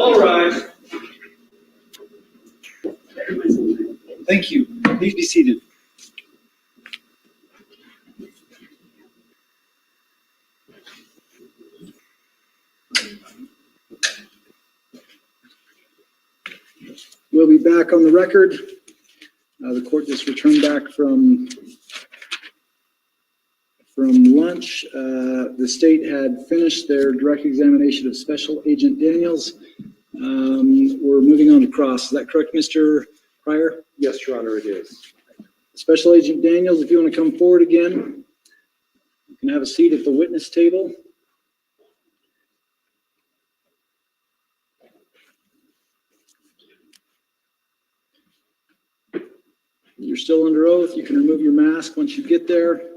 All rise. Thank you. Please be seated. We'll be back on the record. The court just returned back from lunch. The state had finished their direct examination of Special Agent Daniels. We're moving on to cross. Is that correct, Mr. Pryor? Yes, Your Honor, it is. Special Agent Daniels, if you want to come forward again, you can have a seat at the witness table. You're still under oath. You can remove your mask once you get there.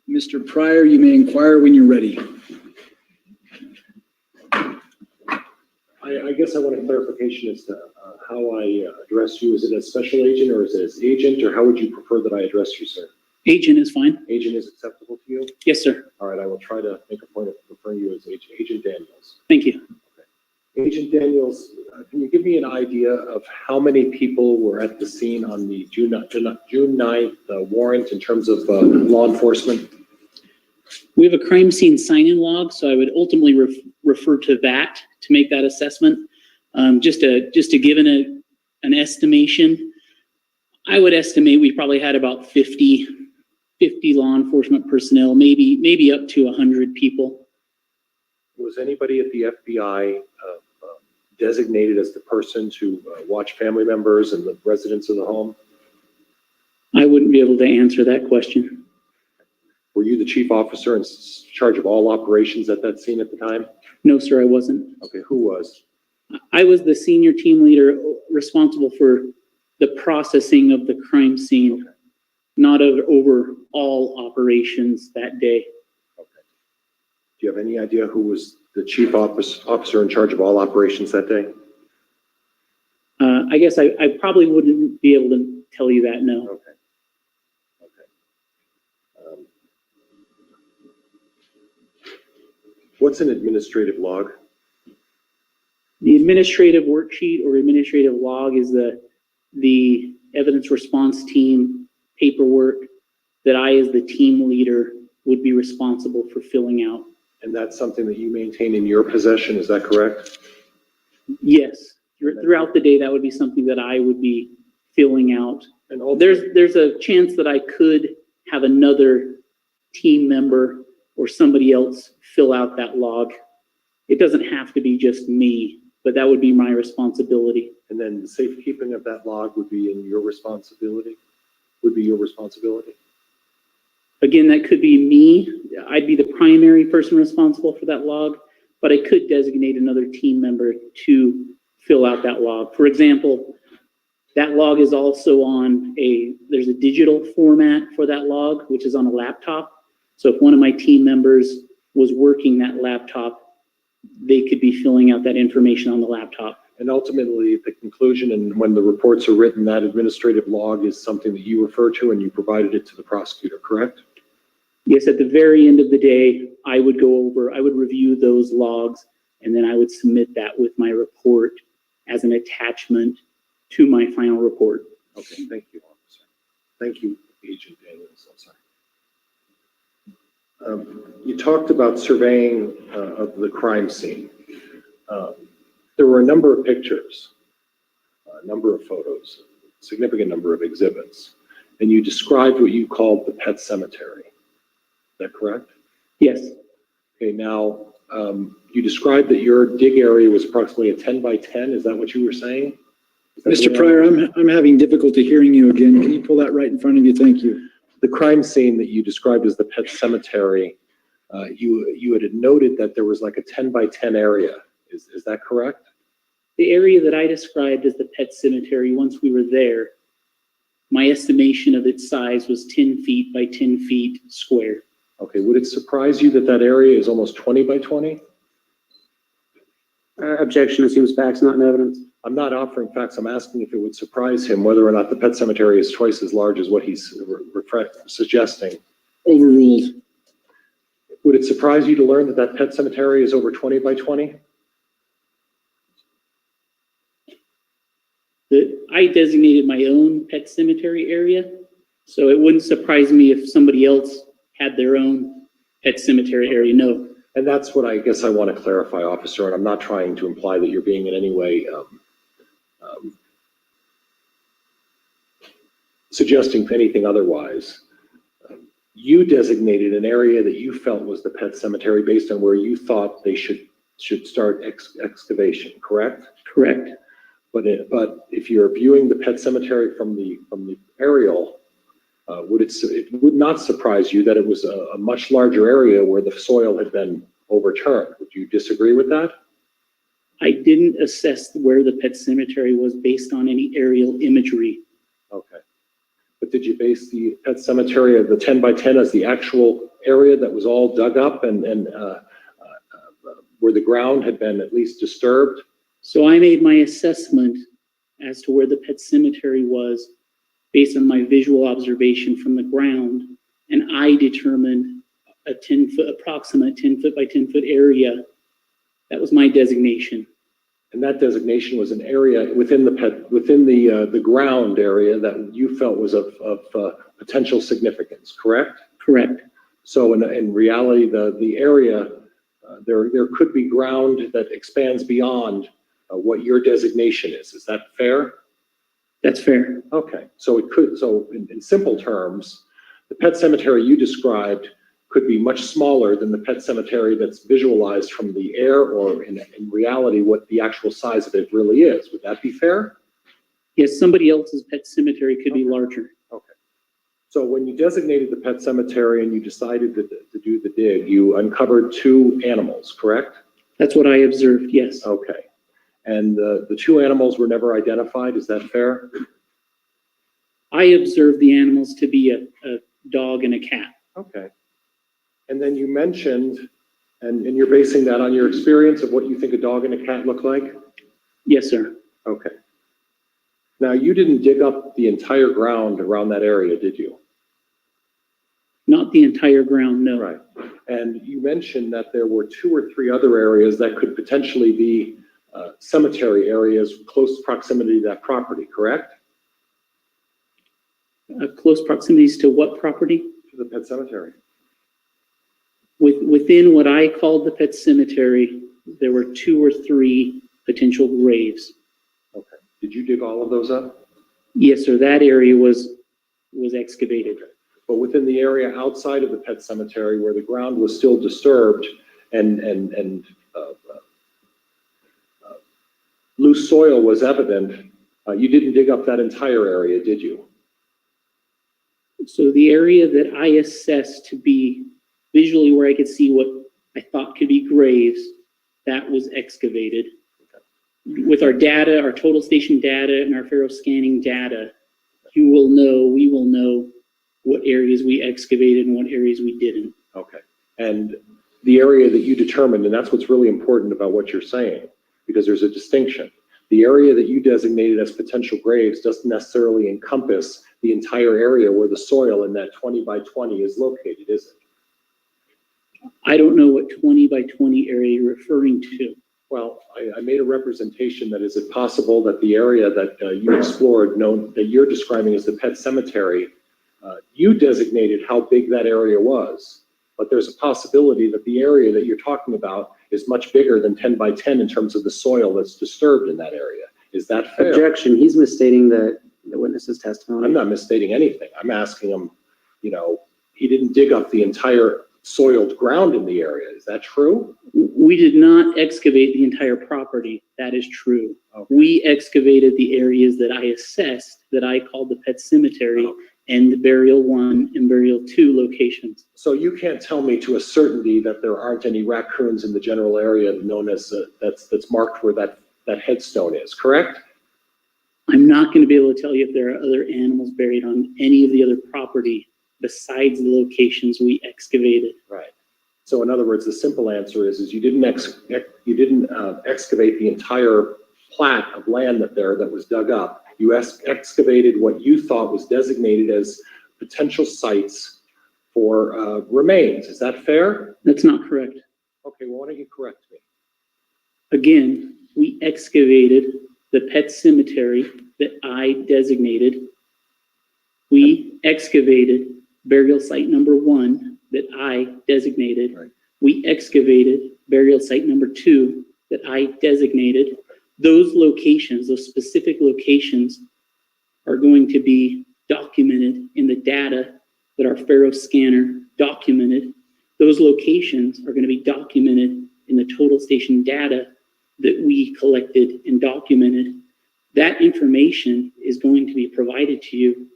Mr. Pryor, you may inquire when you're ready. I guess I want a clarification as to how I address you. Is it as special agent or is it as agent, or how would you prefer that I address you, sir? Agent is fine. Agent is acceptable to you? Yes, sir. All right, I will try to make a point of referring you as Agent Daniels. Thank you. Okay. Agent Daniels, can you give me an idea of how many people were at the scene on the June 9th warrant in terms of law enforcement? We have a crime scene sign-in log, so I would ultimately refer to that to make that assessment. Just to give an estimation, I would estimate we probably had about 50 law enforcement personnel, maybe up to 100 people. Was anybody at the FBI designated as the person to watch family members and the residents of the home? I wouldn't be able to answer that question. Were you the chief officer in charge of all operations at that scene at the time? No, sir, I wasn't. Okay, who was? I was the senior team leader responsible for the processing of the crime scene, okay, not over all operations that day. Okay. Do you have any idea who was the chief officer in charge of all operations that day? I guess I probably wouldn't be able to tell you that, no. Okay. What's an administrative log? The administrative worksheet or administrative log is the evidence response team paperwork that I, as the team leader, would be responsible for filling out. And that's something that you maintain in your possession, is that correct? Yes. Throughout the day, that would be something that I would be filling out. And there's a chance that I could have another team member or somebody else fill out that log. It doesn't have to be just me, but that would be my responsibility. And then the safekeeping of that log would be in your responsibility? Would be your responsibility? Again, that could be me. I'd be the primary person responsible for that log, but I could designate another team member to fill out that log. For example, that log is also on there's a digital format for that log, which is on a laptop. So if one of my team members was working that laptop, they could be filling out that information on the laptop. And ultimately, at the conclusion and when the reports are written, that administrative log is something that you refer to and you provided it to the prosecutor, correct? Yes, at the very end of the day, I would review those logs, and then I would submit that with my report as an attachment to my final report. Okay, thank you, officer. Thank you, Agent Daniels. I'm sorry. You talked about surveying of the crime scene. There were a number of pictures, a number of photos, a significant number of exhibits, and you described what you called the pet cemetery. Is that correct? Yes. Okay, now you described that your dig area was approximately a 10 by 10. Is that what you were saying? Mr. Pryor, I'm having difficulty hearing you again. Can you pull that right in front of you? Thank you. The crime scene that you described as the pet cemetery, you had noted that there was like a 10 by 10 area. Is that correct? The area that I described as the pet cemetery, once we were there, my estimation of its size was 10 feet by 10 feet square. Okay, would it surprise you that that area is almost 20 by 20? Objection assumes facts, not in evidence. I'm not offering facts. I'm asking if it would surprise him whether or not the pet cemetery is twice as large as what he's suggesting. Overruled. Would it surprise you to learn that that pet cemetery is over 20 by 20? I designated my own pet cemetery area, so it wouldn't surprise me if somebody else had their own pet cemetery area, no. And that's what I guess I want to clarify, officer, and I'm not trying to imply that you're being in any way suggesting anything otherwise. You designated an area that you felt was the pet cemetery based on where you thought they should start excavation, correct? Correct. But if you're viewing the pet cemetery from the aerial, it would not surprise you that it was a much larger area where the soil had been overturned. Would you disagree with that? I didn't assess where the pet cemetery was based on any aerial imagery. Okay. But did you base the pet cemetery of the 10 by 10 as the actual area that was all dug up and where the ground had been at least disturbed? So I made my assessment as to where the pet cemetery was based on my visual observation from the ground, and I determined a 10-foot, approximate 10-foot by 10-foot area. That was my designation. And that designation was an area within the ground area that you felt was of potential significance, correct? Correct. So in reality, the area, there could be ground that expands beyond what your designation is. Is that fair? That's fair. Okay, so in simple terms, the pet cemetery you described could be much smaller than the pet cemetery that's visualized from the air, or in reality, what the actual size of it really is. Would that be fair? Yes, somebody else's pet cemetery could be larger. Okay. So when you designated the pet cemetery and you decided to do the dig, you uncovered 2 animals, correct? That's what I observed, yes. Okay. And the 2 animals were never identified, is that fair? I observed the animals to be a dog and a cat. Okay. And then you mentioned, and you're basing that on your experience of what you think a dog and a cat look like? Yes, sir. Okay. Now, you didn't dig up the entire ground around that area, did you? Not the entire ground, no. Right. And you mentioned that there were 2 or 3 other areas that could potentially be cemetery areas, close proximity to that property, correct? Close proximities to what property? To the pet cemetery. Within what I called the pet cemetery, there were 2 or 3 potential graves. Okay. Did you dig all of those up? Yes, sir. That area was excavated. But within the area outside of the pet cemetery where the ground was still disturbed and loose soil was evident, you didn't dig up that entire area, did you? So the area that I assessed to be visually where I could see what I thought could be graves, that was excavated. With our data, our total station data and our Faro scanning data, we will know what areas we excavated and what areas we didn't. Okay. And the area that you determined, and that's what's really important about what you're saying, because there's a distinction. The area that you designated as potential graves doesn't necessarily encompass the entire area where the soil in that 20 by 20 is located, is it? I don't know what 20 by 20 area you're referring to. Well, I made a representation that is it possible that the area that you explored, that you're describing as the pet cemetery, you designated how big that area was, but there's a possibility that the area that you're talking about is much bigger than 10 by 10 in terms of the soil that's disturbed in that area. Is that fair? Objection, he's misstating the witness's testimony. I'm not misstating anything. I'm asking him, he didn't dig up the entire soiled ground in the area. Is that true? We did not excavate the entire property. That is true. Okay. We excavated the areas that I assessed that I called the pet cemetery and the burial 1 and burial 2 locations. So you can't tell me to a certainty that there aren't any raccoons in the general area known as that's marked where that headstone is, correct? I'm not going to be able to tell you if there are other animals buried on any of the other property besides the locations we excavated. Right. So in other words, the simple answer is you didn't excavate the entire plat of land that was dug up. You excavated what you thought was designated as potential sites for remains. Is that fair? That's not correct. Okay, well, why don't you correct me? Again, we excavated the pet cemetery that I designated. We excavated burial site number 1 that I designated. Right. We excavated burial site number 2 that I designated. Those locations, those specific locations, are going to be documented in the data that our Faro scanner documented. Those locations are going to be documented in the total station data that we collected and documented. That information is going to be provided to you.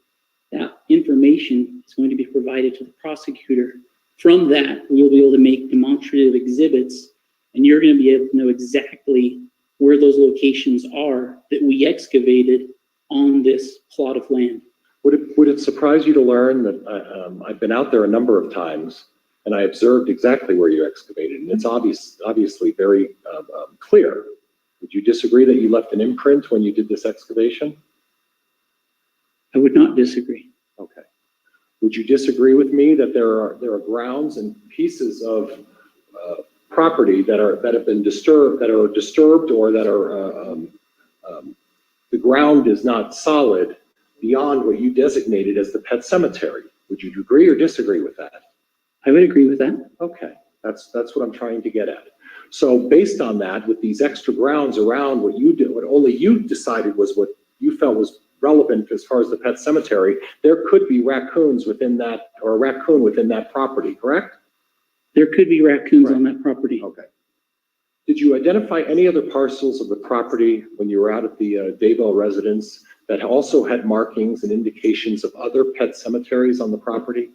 That information is going to be provided to the prosecutor. From that, we'll be able to make demonstrative exhibits, and you're going to be able to know exactly where those locations are that we excavated on this plot of land. Would it surprise you to learn that I've been out there a number of times and I observed exactly where you excavated, and it's obviously very clear. Would you disagree that you left an imprint when you did this excavation? I would not disagree. Okay. Would you disagree with me that there are grounds and pieces of property that have been disturbed, or that are the ground is not solid beyond what you designated as the pet cemetery? Would you agree or disagree with that? I would agree with that. Okay, that's what I'm trying to get at. So based on that, with these extra grounds around what you did, what only you decided was what you felt was relevant as far as the pet cemetery, there could be raccoons within that, or a raccoon within that property, correct? There could be raccoons Right. on that property. Okay. Did you identify any other parcels of the property when you were out at the Daybell residence that also had markings and indications of other pet cemeteries on the property?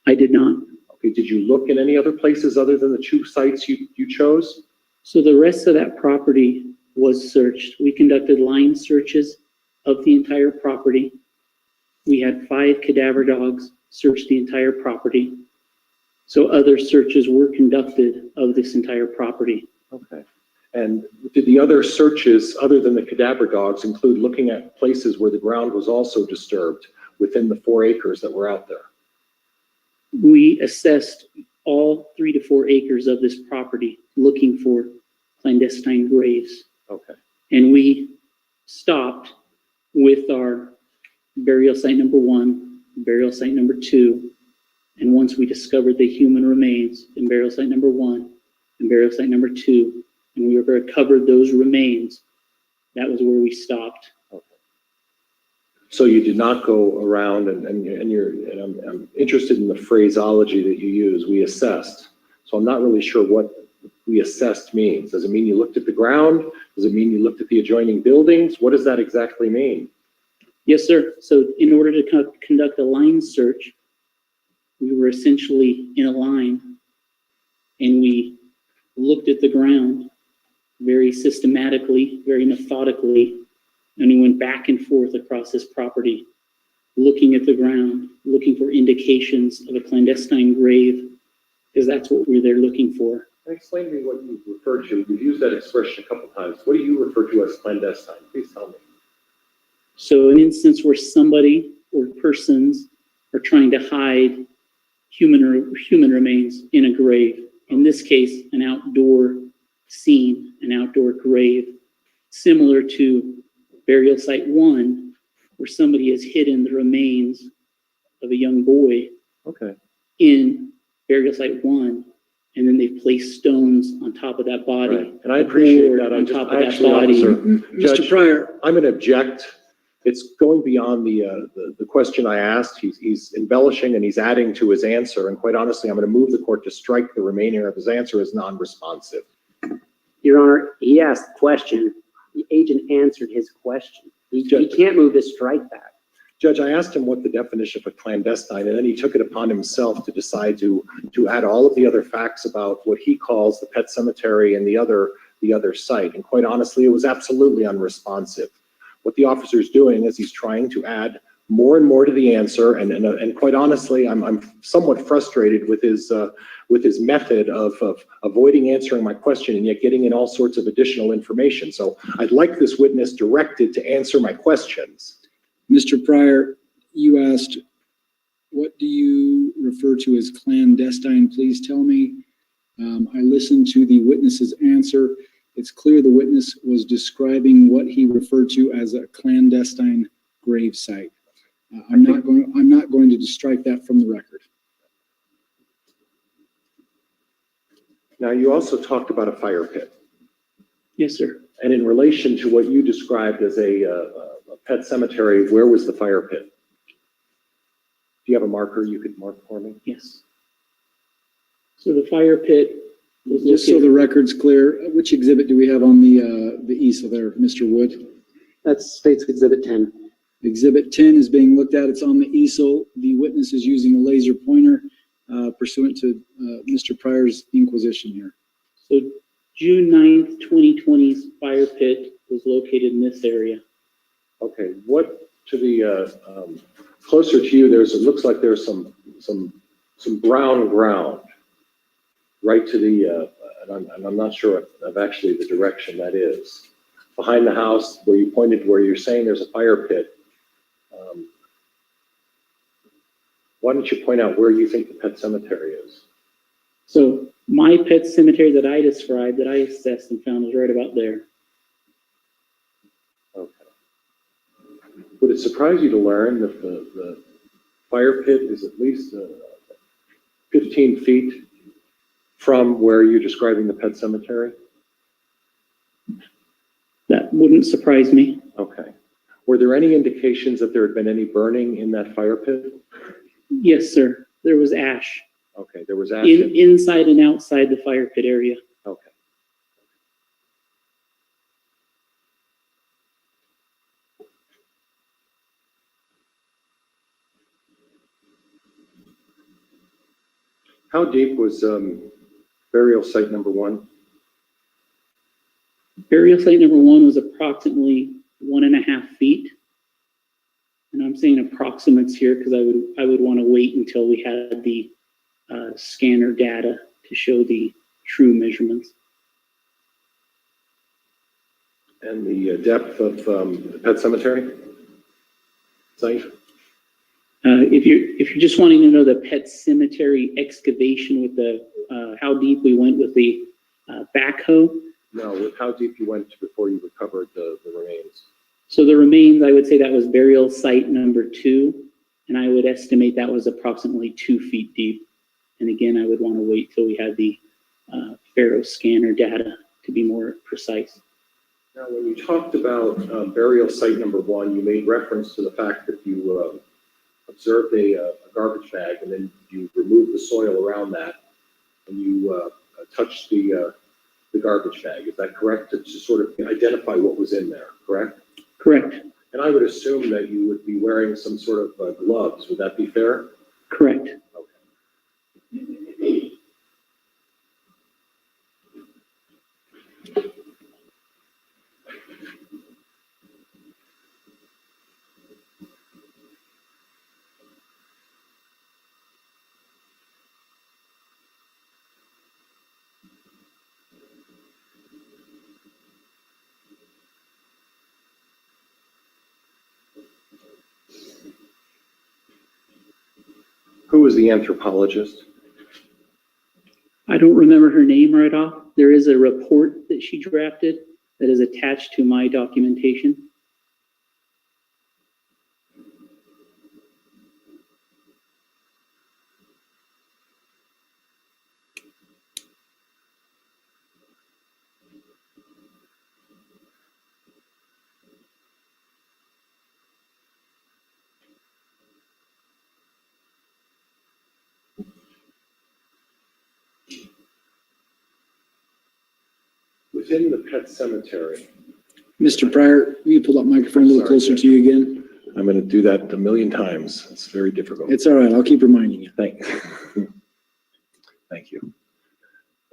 I did not. Okay, did you look in any other places other than the 2 sites you chose? So the rest of that property was searched. We conducted line searches of the entire property. We had 5 cadaver dogs search the entire property. So other searches were conducted of this entire property. Okay. And did the other searches, other than the cadaver dogs, include looking at places where the ground was also disturbed within the 4 acres that were out there? We assessed all 3 to 4 acres of this property looking for clandestine graves. Okay. And we stopped with our burial site number 1, burial site number 2. And once we discovered the human remains in burial site number 1 and burial site number 2, and we recovered those remains, that was where we stopped. Okay. So you did not go around and I'm interested in the phraseology that you use, we assessed. So I'm not really sure what we assessed means. Does it mean you looked at the ground? Does it mean you looked at the adjoining buildings? What does that exactly mean? Yes, sir. So in order to conduct a line search, we were essentially in a line and we looked at the ground very systematically, very methodically, and we went back and forth across this property, looking at the ground, looking for indications of a clandestine grave, because that's what we're there looking for. Explain to me what you refer to. You've used that expression a couple times. What do you refer to as clandestine? Please tell me. So an instance where somebody or persons are trying to hide human remains in a grave. In this case, an outdoor scene, an outdoor grave, similar to burial site 1, where somebody has hidden the remains of a young boy Okay. in burial site 1, and then they place stones on top of that body. Right. And I appreciate that. On top of that actually, body. officer, Mr. Judge, Pryor, I'm going to object. It's going beyond the question I asked. He's embellishing and he's adding to his answer. And quite honestly, I'm going to move the court to strike the remainder of his answer as non-responsive. Your Honor, he asked the question. The agent answered his question. He can't move to strike that. Judge, I asked him what the definition of a clandestine, and then he took it upon himself to decide to add all of the other facts about what he calls the pet cemetery and the other site. And quite honestly, it was absolutely unresponsive. What the officer is doing is he's trying to add more and more to the answer, and quite honestly, I'm somewhat frustrated with his method of avoiding answering my question and yet getting in all sorts of additional information. So I'd like this witness directed to answer my questions. Mr. Pryor, you asked, what do you refer to as clandestine? Please tell me. I listened to the witness's answer. it's clear the witness was describing what he referred to as a clandestine grave site. I'm not going to strike that from the record. Now, you also talked about a fire pit. Yes, sir. And in relation to what you described as a pet cemetery, where was the fire pit? Do you have a marker you could mark for me? Yes. So the fire pit was Just so located- the record's clear, which exhibit do we have on the easel there, Mr. Wood? That's State's Exhibit 10. Exhibit 10 is being looked at. It's on the easel. The witness is using a laser pointer pursuant to Mr. Pryor's inquisition here. So June 9th, 2020's fire pit was located in this area. Okay, what to the closer to you? It looks like there's some brown ground right to the and I'm not sure of actually the direction that is behind the house where you pointed, where you're saying there's a fire pit. Why don't you point out where you think the pet cemetery is? So my pet cemetery that I described, that I assessed and found, was right about there. Okay. Would it surprise you to learn that the fire pit is at least 15 feet from where you're describing the pet cemetery? That wouldn't surprise me. Okay. Were there any indications that there had been any burning in that fire pit? Yes, sir. There was ash Okay, there was ash. in- inside and outside the fire pit area. Okay. How deep was burial site number 1? Burial site number 1 was approximately 1.5 feet. And I'm saying approximates here because I would want to wait until we had the scanner data to show the true measurements. And the depth of the pet cemetery site? If you're just wanting to know the pet cemetery excavation with the how deep we went with the backhoe. No, with how deep you went before you recovered the remains. So the remains, I would say that was burial site number 2, and I would estimate that was approximately 2 feet deep. And again, I would want to wait till we had the Faro scanner data to be more precise. Now, when you talked about burial site number 1, you made reference to the fact that you observed a garbage bag, and then you removed the soil around that, and you touched the garbage bag. Is that correct? To sort of identify what was in there, correct? Correct. And I would assume that you would be wearing some sort of gloves. Would that be fair? Correct. Okay. Who was the anthropologist? I don't remember her name right off. There is a report that she drafted that is attached to my documentation. Within the pet cemetery. Mr. Pryor, will you pull that microphone a little Sorry, closer Judge. to you again? I'm going to do that a million times. It's very difficult. It's all right. I'll keep reminding you. Thank you.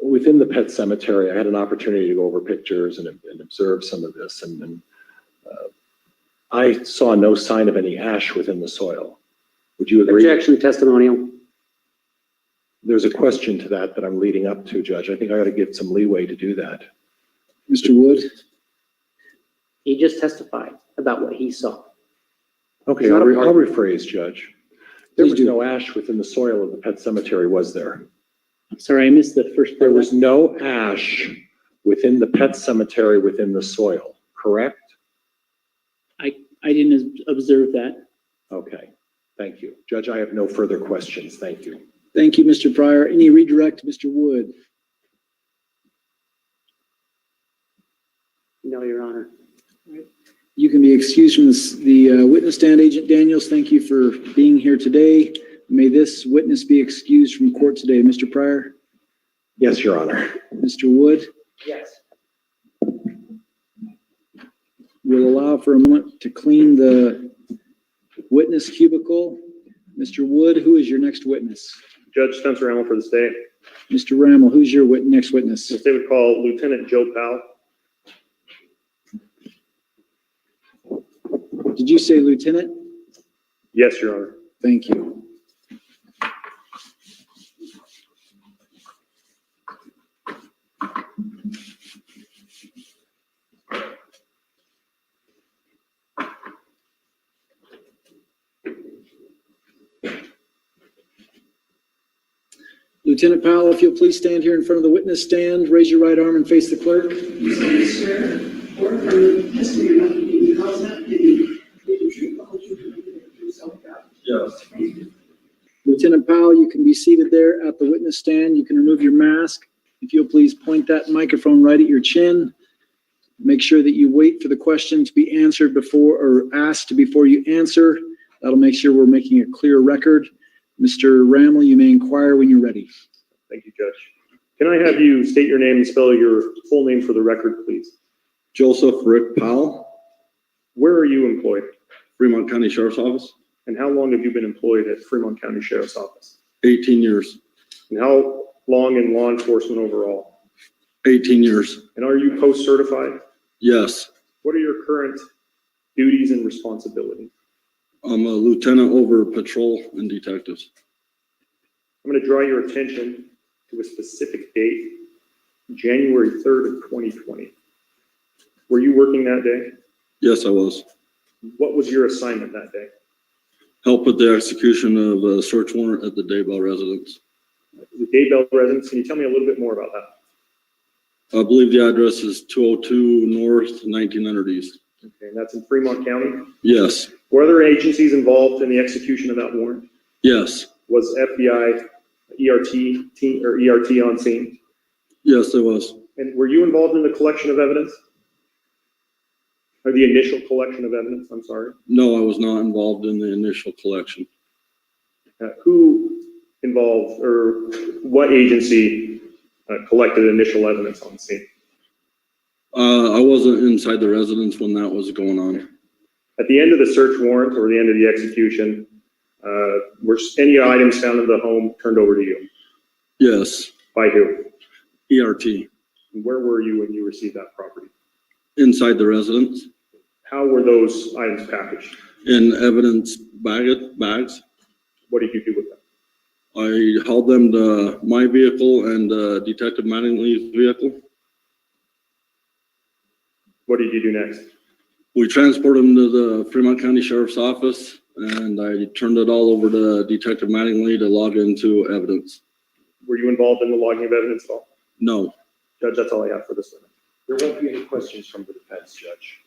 Within the pet cemetery, I had an opportunity to go over pictures and observe some of this, and I saw no sign of any ash within the soil. Would you agree? Objection testimonial. There's a question to that I'm leading up to, Judge. I think I ought to give some leeway to do that. Mr. Wood? He just testified about what he saw. Okay, It's not I'll a part- rephrase, Judge. There Please was do. no ash within the soil of the pet cemetery, was there? I'm sorry, I missed the first There part. was no ash within the pet cemetery within the soil, correct? I didn't observe that. Okay, thank you. Judge, I have no further questions. Thank you. Thank you, Mr. Pryor. Any redirect, Mr. Wood? No, Your Honor. You can be excused from the witness stand. Agent Daniels, thank you for being here today. May this witness be excused from court today. Mr. Pryor? Yes, Your Honor. Mr. Wood? Yes. We'll allow for a moment to clean the witness cubicle. Mr. Wood, who is your next witness? Judge Spencer Hamel for the state. Mr. Rammel, who's your next witness? The state would call Lieutenant Joe Powell. Did you say lieutenant? Yes, Your Honor. Thank you. Lieutenant Powell, if you'll please stand here in front of the witness stand, raise your right arm and face the clerk. You solemnly swear or affirm that the testimony you're about to give the cause not pending, the truth, the whole truth, and nothing but the truth, so help you God. Yes. Thank you. Lieutenant Powell, you can be seated there at the witness stand. You can remove your mask. If you'll please point that microphone right at your chin. Make sure that you wait for the question to be answered before, or asked before you answer. That'll make sure we're making a clear record. Mr. Rammel, you may inquire when you're ready. Thank you, Judge. Can I have you state your name and spell your full name for the record, please? Joseph Rick Powell, Where are you employed? Fremont County Sheriff's Office, And how long have you been employed at Fremont County Sheriff's Office? 18 years. And how long in law enforcement overall? 18 years. And are you post-certified? Yes. What are your current duties and responsibilities? I'm a lieutenant over patrol and detectives. I'm going to draw your attention to a specific date, January 3rd of 2020. Were you working that day? Yes, I was. What was your assignment that day? Help with the execution of a search warrant at the Daybell residence. The Daybell residence. Can you tell me a little bit more about that? I believe the address is 202 North, 1900 East. Okay, and that's in Fremont County. Yes. Were other agencies involved in the execution of that warrant? Yes. Was FBI, ERT on scene? Yes, there was. And were you involved in the collection of evidence? Or the initial collection of evidence, I'm sorry. No, I was not involved in the initial collection. Who involved, or what agency collected initial evidence on scene? I wasn't inside the residence when that was going on. At the end of the search warrant or the end of the execution, were any items found in the home turned over to you? Yes. By who? ERT. And where were you when you received that property? Inside the residence. How were those items packaged? In evidence bags. What did you do with them? I hauled them to my vehicle and Detective Mattingly's vehicle. What did you do next? We transported them to the Fremont County Sheriff's Office, and I turned it all over to Detective Mattingly to log into evidence. Were you involved in the logging of evidence at all? No. Judge, that's all I have for this one. There won't be any questions from the defense, Judge.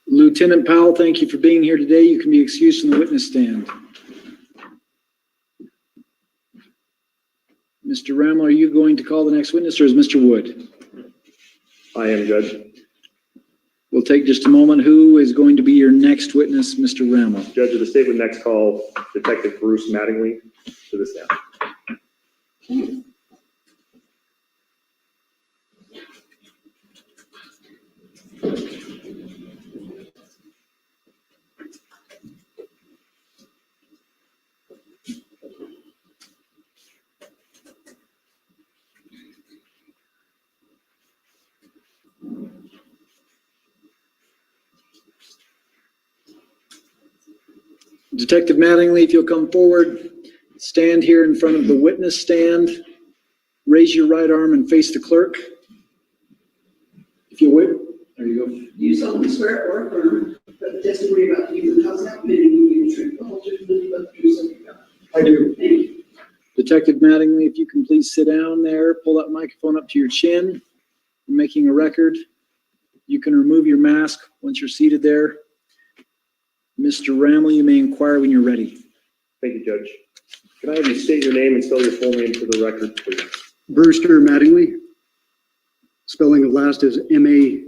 Lieutenant Powell, thank you for being here today. You can be excused from the witness stand. Mr. Rammel, are you going to call the next witness, or is Mr. Wood? I am, Judge. We'll take just a moment. Who is going to be your next witness, Mr. Rammel? Judge of the state would next call Detective Bruce Mattingly to the stand. Detective Mattingly, if you'll come forward, stand here in front of the witness stand, raise your right arm and face the clerk. If you would, there you go. You solemnly swear or affirm that the testimony you're about to give the cause not pending will be the truth, the whole truth, and nothing but the truth, so help you God. I do. Thank you. Detective Mattingly, if you can please sit down there, pull that microphone up to your chin. We're making a record. You can remove your mask once you're seated there. Mr. Ramel, you may inquire when you're ready. Thank you, Judge. Can I have you state your name and spell your full name for the record, please? Brewster Mattingly. Spelling of last is Mattingly.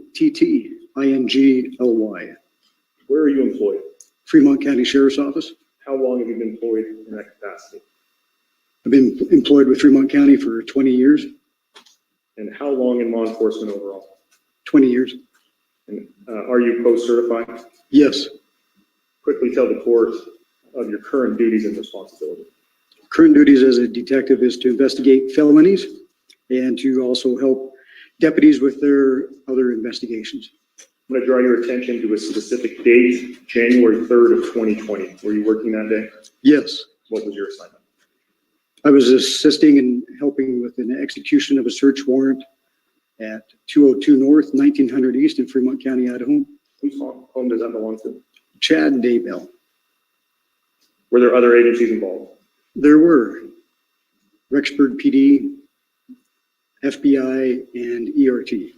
Where are you employed? Fremont County Sheriff's Office. How long have you been employed in that capacity? I've been employed with Fremont County for 20 years. And how long in law enforcement overall? 20 years. And are you post-certified? Yes. Quickly tell the court of your current duties and responsibilities. Current duties as a detective is to investigate felonies and to also help deputies with their other investigations. I'm going to draw your attention to a specific date, January 3rd of 2020. Were you working that day? Yes. What was your assignment? I was assisting and helping with an execution of a search warrant at 202 North, 1900 East in Fremont County, Idaho. Whose home does that belong to? Chad Daybell. Were there other agencies involved? There were Rexburg PD, FBI, and ERT.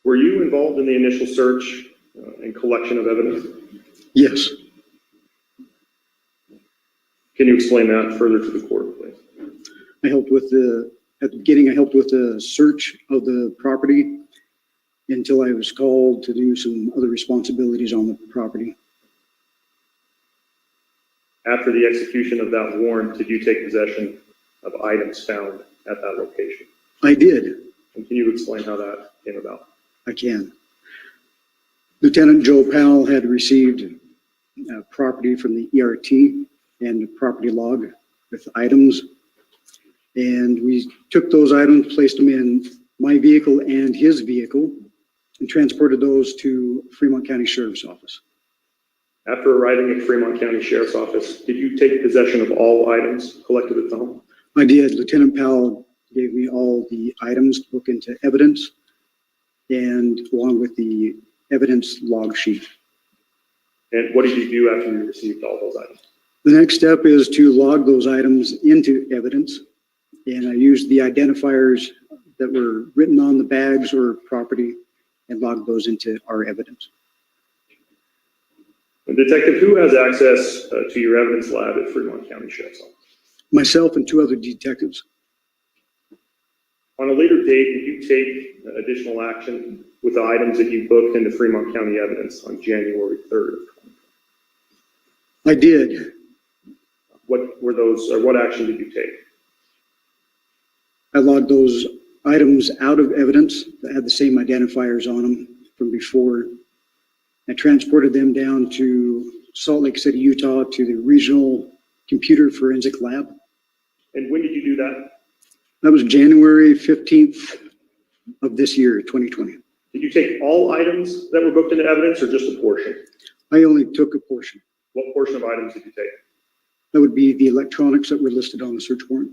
Were you involved in the initial search and collection of evidence? Yes. Can you explain that further to the court, please? At the beginning, I helped with the search of the property until I was called to do some other responsibilities on the property. After the execution of that warrant, did you take possession of items found at that location? I did. And can you explain how that came about? I can. Lieutenant Joe Powell had received property from the ERT and a property log with items. And we took those items, placed them in my vehicle and his vehicle, and transported those to Fremont County Sheriff's Office. After arriving at Fremont County Sheriff's Office, did you take possession of all items collected at the home? I did. Lieutenant Powell gave me all the items to look into evidence, and along with the evidence log sheet. And what did you do after you received all those items? The next step is to log those items into evidence, and I used the identifiers that were written on the bags or property and logged those into our evidence. Detective, who has access to your evidence lab at Fremont County Sheriff's Office? Myself and two other detectives. On a later date, did you take additional action with the items that you booked into Fremont County evidence on January 3rd of 2020? I did. What were those, or what action did you take? I logged those items out of evidence that had the same identifiers on them from before. I transported them down to Salt Lake City, Utah, to the Regional Computer Forensic Lab. And when did you do that? That was January 15th of this year, 2020. Did you take all items that were booked into evidence or just a portion? I only took a portion. What portion of items did you take? That would be the electronics that were listed on the search warrant.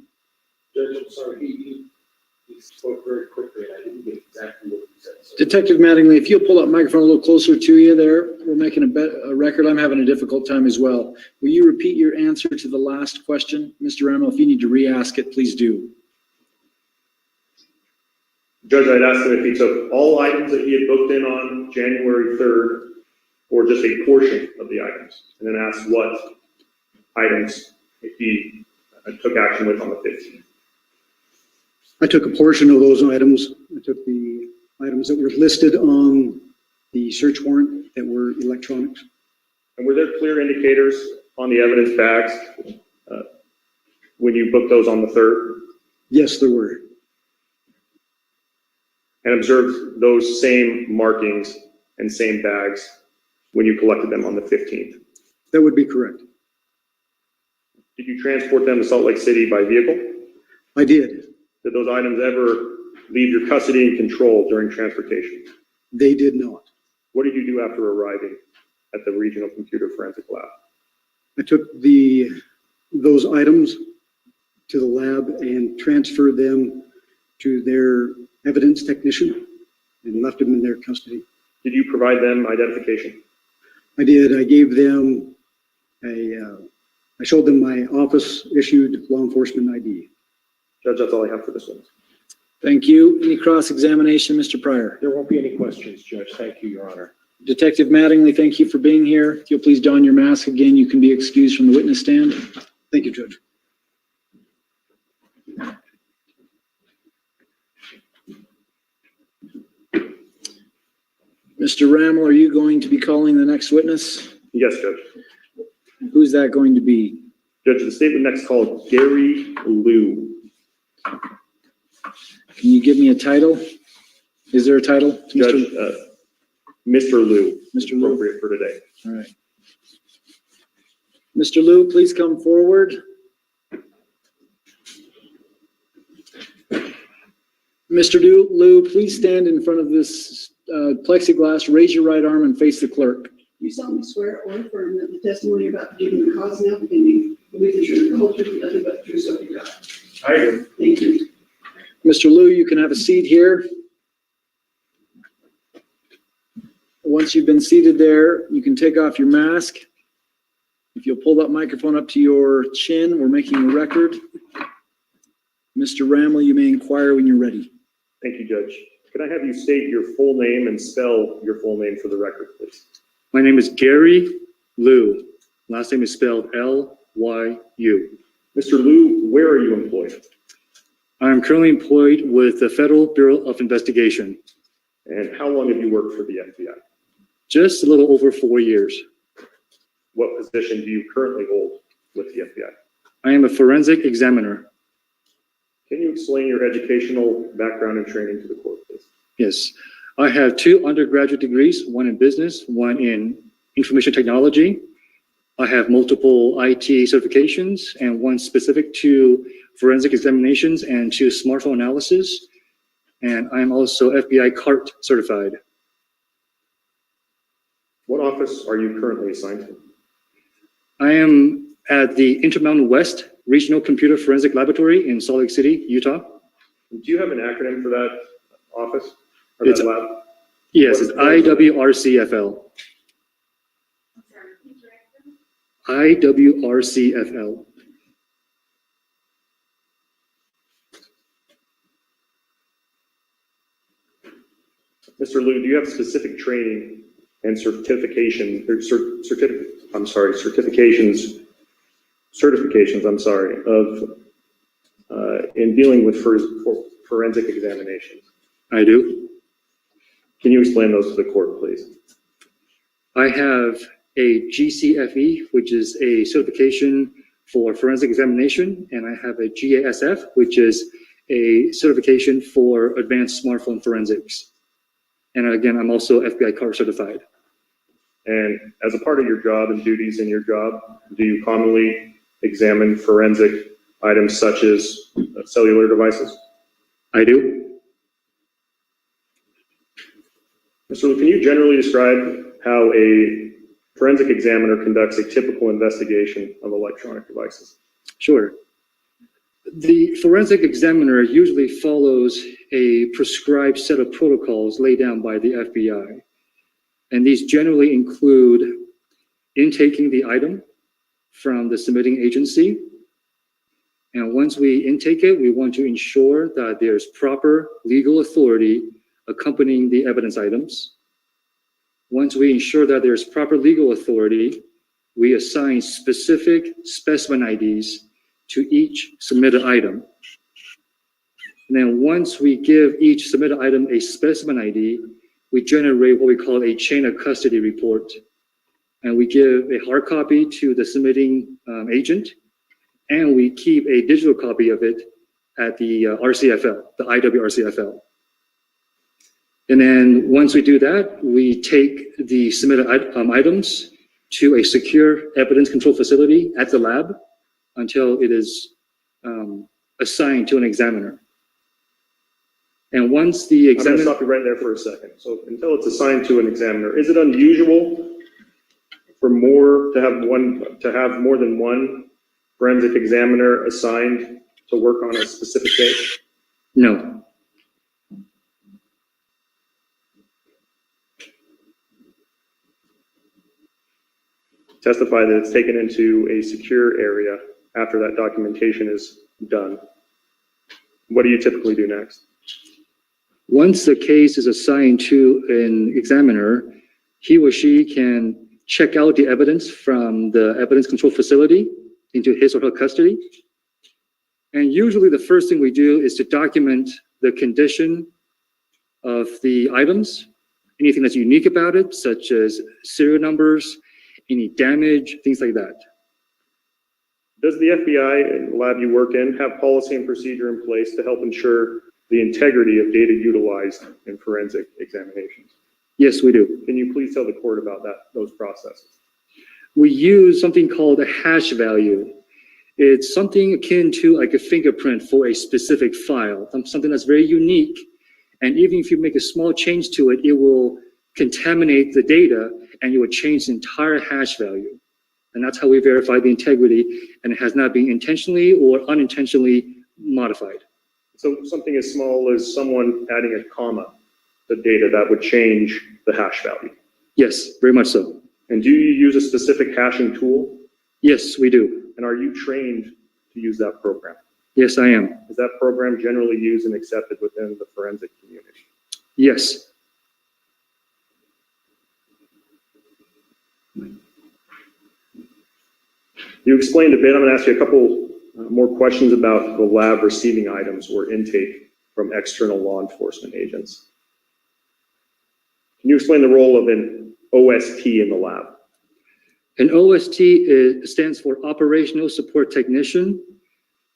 Judge, I'm sorry, he spoke very quickly and I didn't get exactly what he said. So Detective Mattingly, if you'll pull that microphone a little closer to you there, we're making a record. I'm having a difficult time as well. Will you repeat your answer to the last question? Mr. Ramel, if you need to re-ask it, please do. Judge, I'd asked him if he took all items that he had booked in on January 3rd or just a portion of the items, and then asked what items he took action with on the 15th. I took a portion of those items. I took the items that were listed on the search warrant that were electronics. And were there clear indicators on the evidence bags when you booked those on the 3rd? Yes, there were. And observed those same markings and same bags when you collected them on the 15th? That would be correct. Did you transport them to Salt Lake City by vehicle? I did. Did those items ever leave your custody and control during transportation? They did not. What did you do after arriving at the Regional Computer Forensic Lab? I took those items to the lab and transferred them to their evidence technician and left them in their custody. Did you provide them identification? I did. I gave them I showed them my office issued law enforcement ID. Judge, that's all I have for this one. Thank you. Any cross-examination, Mr. Pryor? There won't be any questions, Judge. Thank you, Your Honor. Detective Mattingly, thank you for being here. If you'll please don your mask again, you can be excused from the witness stand. Thank you, Judge. Mr. Rammel, are you going to be calling the next witness? Yes, Judge. Who's that going to be? Judge, the state would next call Gary Liu. Can you give me a title? Is there a title? to Judge, Mr. Liu. Mr. Liu? Appropriate for today. All right. Mr. Liu, please come forward. Mr. Liu, please stand in front of this plexiglass, raise your right arm and face the clerk. You solemnly swear or affirm that the testimony about giving the cause now pending will be the truth, the whole truth, and nothing but the truth, so help you God. I do. Thank you. Mr. Liu, you can have a seat here. Once you've been seated there, you can take off your mask. If you'll pull that microphone up to your chin, we're making a record. Mr. Rammel, you may inquire when you're ready. Thank you, Judge. Can I have you state your full name and spell your full name for the record, please? My name is Gary Liu. Last name is spelled L-Y-U. Mr. Liu, where are you employed? I'm currently employed with the Federal Bureau of Investigation. And how long have you worked for the FBI? Just a little over 4 years. What position do you currently hold with the FBI? I am a forensic examiner. Can you explain your educational background and training to the court, please? Yes. I have 2 undergraduate degrees, one in business, one in information technology. I have multiple IT certifications and one specific to forensic examinations and to smartphone analysis. And I'm also FBI CART certified. What office are you currently assigned to? I am at the Intermountain West Regional Computer Forensic Laboratory in Salt Lake City, Utah. Do you have an acronym for that office or It's- that lab? Yes, it's IWRCFL. IWRCFL. Mr. Liu, do you have specific training and certifications, in dealing with forensic examinations? I do. Can you explain those to the court, please? I have a GCFE, which is a certification for forensic examination, and I have a GASF, which is a certification for advanced smartphone forensics. And again, I'm also FBI CART certified. And as a part of your job and duties in your job, do you commonly examine forensic items such as cellular devices? I do. Mr. Liu, can you generally describe how a forensic examiner conducts a typical investigation of electronic devices? Sure. The forensic examiner usually follows a prescribed set of protocols laid down by the FBI. And these generally include intaking the item from the submitting agency. And once we intake it, we want to ensure that there's proper legal authority accompanying the evidence items. Once we ensure that there's proper legal authority, we assign specific specimen IDs to each submitted item. And then once we give each submitted item a specimen ID, we generate what we call a chain of custody report. And we give a hard copy to the submitting agent, and we keep a digital copy of it at the RCFL, the IWRCFL. And then once we do that, we take the submitted items to a secure evidence control facility at the lab until it is assigned to an examiner. And once the I'm going to examiner... stop you right there for a second. So until it's assigned to an examiner, is it unusual for to have more than one forensic examiner assigned to work on a specific case? No. Testify that it's taken into a secure area after that documentation is done. What do you typically do next? Once the case is assigned to an examiner, he or she can check out the evidence from the evidence control facility into his or her custody. And usually the first thing we do is to document the condition of the items, anything that's unique about it, such as serial numbers, any damage, things like that. Does the FBI and the lab you work in have policy and procedure in place to help ensure the integrity of data utilized in forensic examinations? Yes, we do. Can you please tell the court about those processes? We use something called a hash value. It's something akin to like a fingerprint for a specific file, something that's very unique. And even if you make a small change to it, it will contaminate the data and it will change the entire hash value. And that's how we verify the integrity, and it has not been intentionally or unintentionally modified. So something as small as someone adding a comma to data that would change the hash value. Yes, very much so. And do you use a specific hashing tool? Yes, we do. And are you trained to use that program? Yes, I am. Is that program generally used and accepted within the forensic community? Yes. You explained a bit. I'm going to ask you a couple more questions about the lab receiving items or intake from external law enforcement agents. Can you explain the role of an OST in the lab? An OST stands for Operational Support Technician.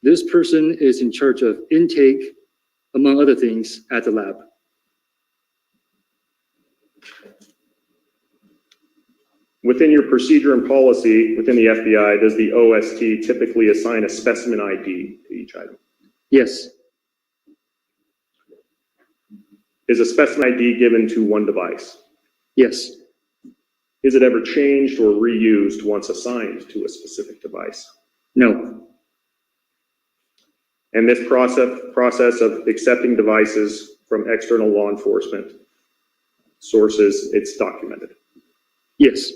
This person is in charge of intake, among other things, at the lab. Within your procedure and policy within the FBI, does the OST typically assign a specimen ID to each item? Yes. Is a specimen ID given to one device? Yes. Is it ever changed or reused once assigned to a specific device? No. And this process of accepting devices from external law enforcement sources, it's documented. Yes.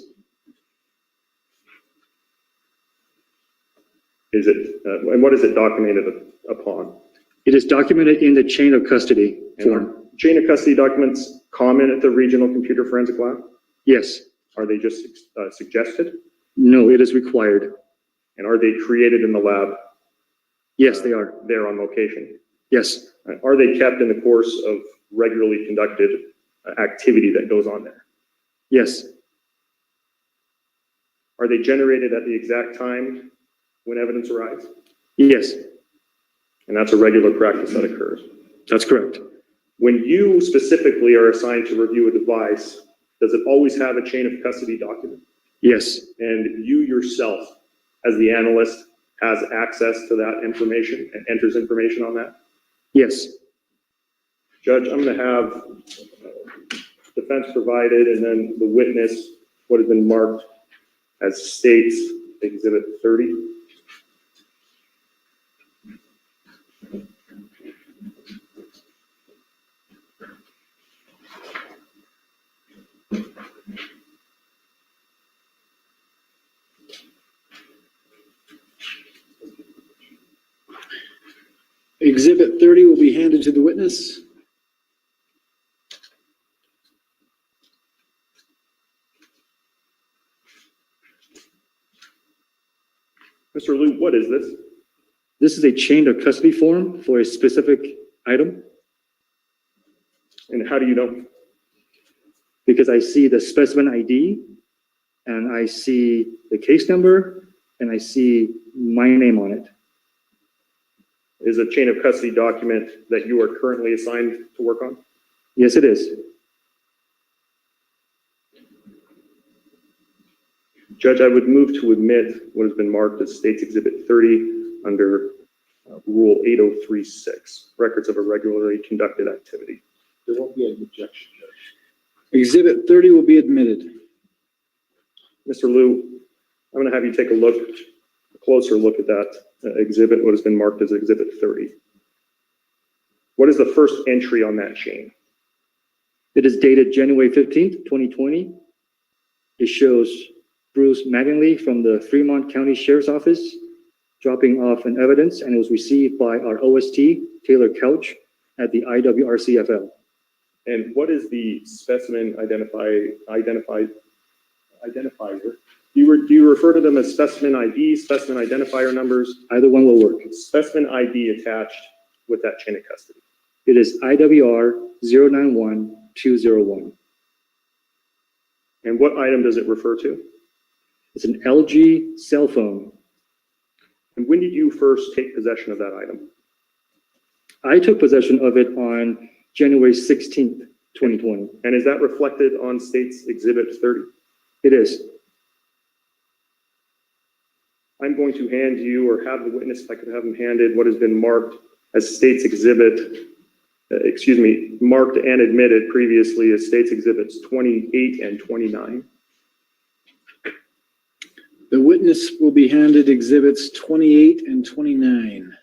Is it, and what is it documented upon? It is documented in the chain of custody And form. are chain of custody documents common at the Regional Computer Forensic Lab? Yes. Are they just suggested? No, it is required. And are they created in the lab? Yes, they are. There on location? Yes. Are they kept in the course of regularly conducted activity that goes on there? Yes. Are they generated at the exact time when evidence arrives? Yes. And that's a regular practice that occurs. That's correct. When you specifically are assigned to review a device, does it always have a chain of custody document? Yes. And you yourself, as the analyst, has access to that information and enters information on that? Yes. Judge, I'm going to have defense provided and then the witness, what has been marked as State's Exhibit 30. Exhibit 30 will be handed to the witness. Mr. Liu, what is this? This is a chain of custody form for a specific item, And how do you know? because I see the specimen ID and I see the case number and I see my name on it. Is a chain of custody document that you are currently assigned to work on? Yes, it is. Judge, I would move to admit what has been marked as State's Exhibit 30 under Rule 8036, records of a regularly conducted activity. There won't be an objection, Judge. Exhibit 30 will be admitted. Mr. Liu, I'm going to have you take a closer look at that exhibit, what has been marked as Exhibit 30. What is the first entry on that chain? It is dated January 15th, 2020. It shows Bruce Mattingly from the Fremont County Sheriff's Office dropping off an evidence, and it was received by our OST, Taylor Couch, at the IWRCFL. And what is the specimen identifier? Do you refer to them as specimen ID, specimen identifier numbers? Either one will work. Specimen ID attached with that chain of custody. It is IWR 091201. And what item does it refer to? It's an LG cell phone. And when did you first take possession of that item? I took possession of it on January 16th, 2020. And is that reflected on State's Exhibit 30? It is. I'm going to hand you, or have the witness, if I could have him handed, what has been marked as State's Exhibit, marked and admitted previously as State's Exhibits 28 and 29. The witness will be handed exhibits 28 and 29.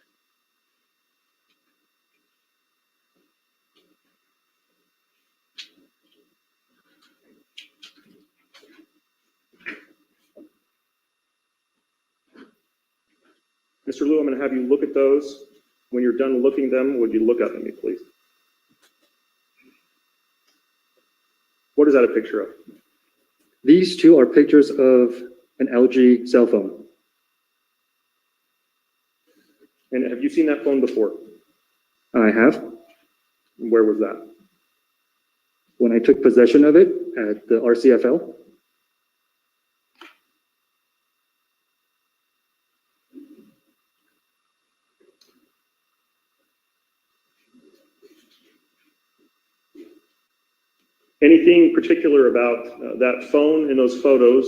Mr. Liu, I'm going to have you look at those. When you're done looking at them, would you look up at me, please? What is that a picture of? These two are pictures of an LG cell phone. And have you seen that phone before? I have. Where was that? When I took possession of it at the RCFL. Anything particular about that phone and those photos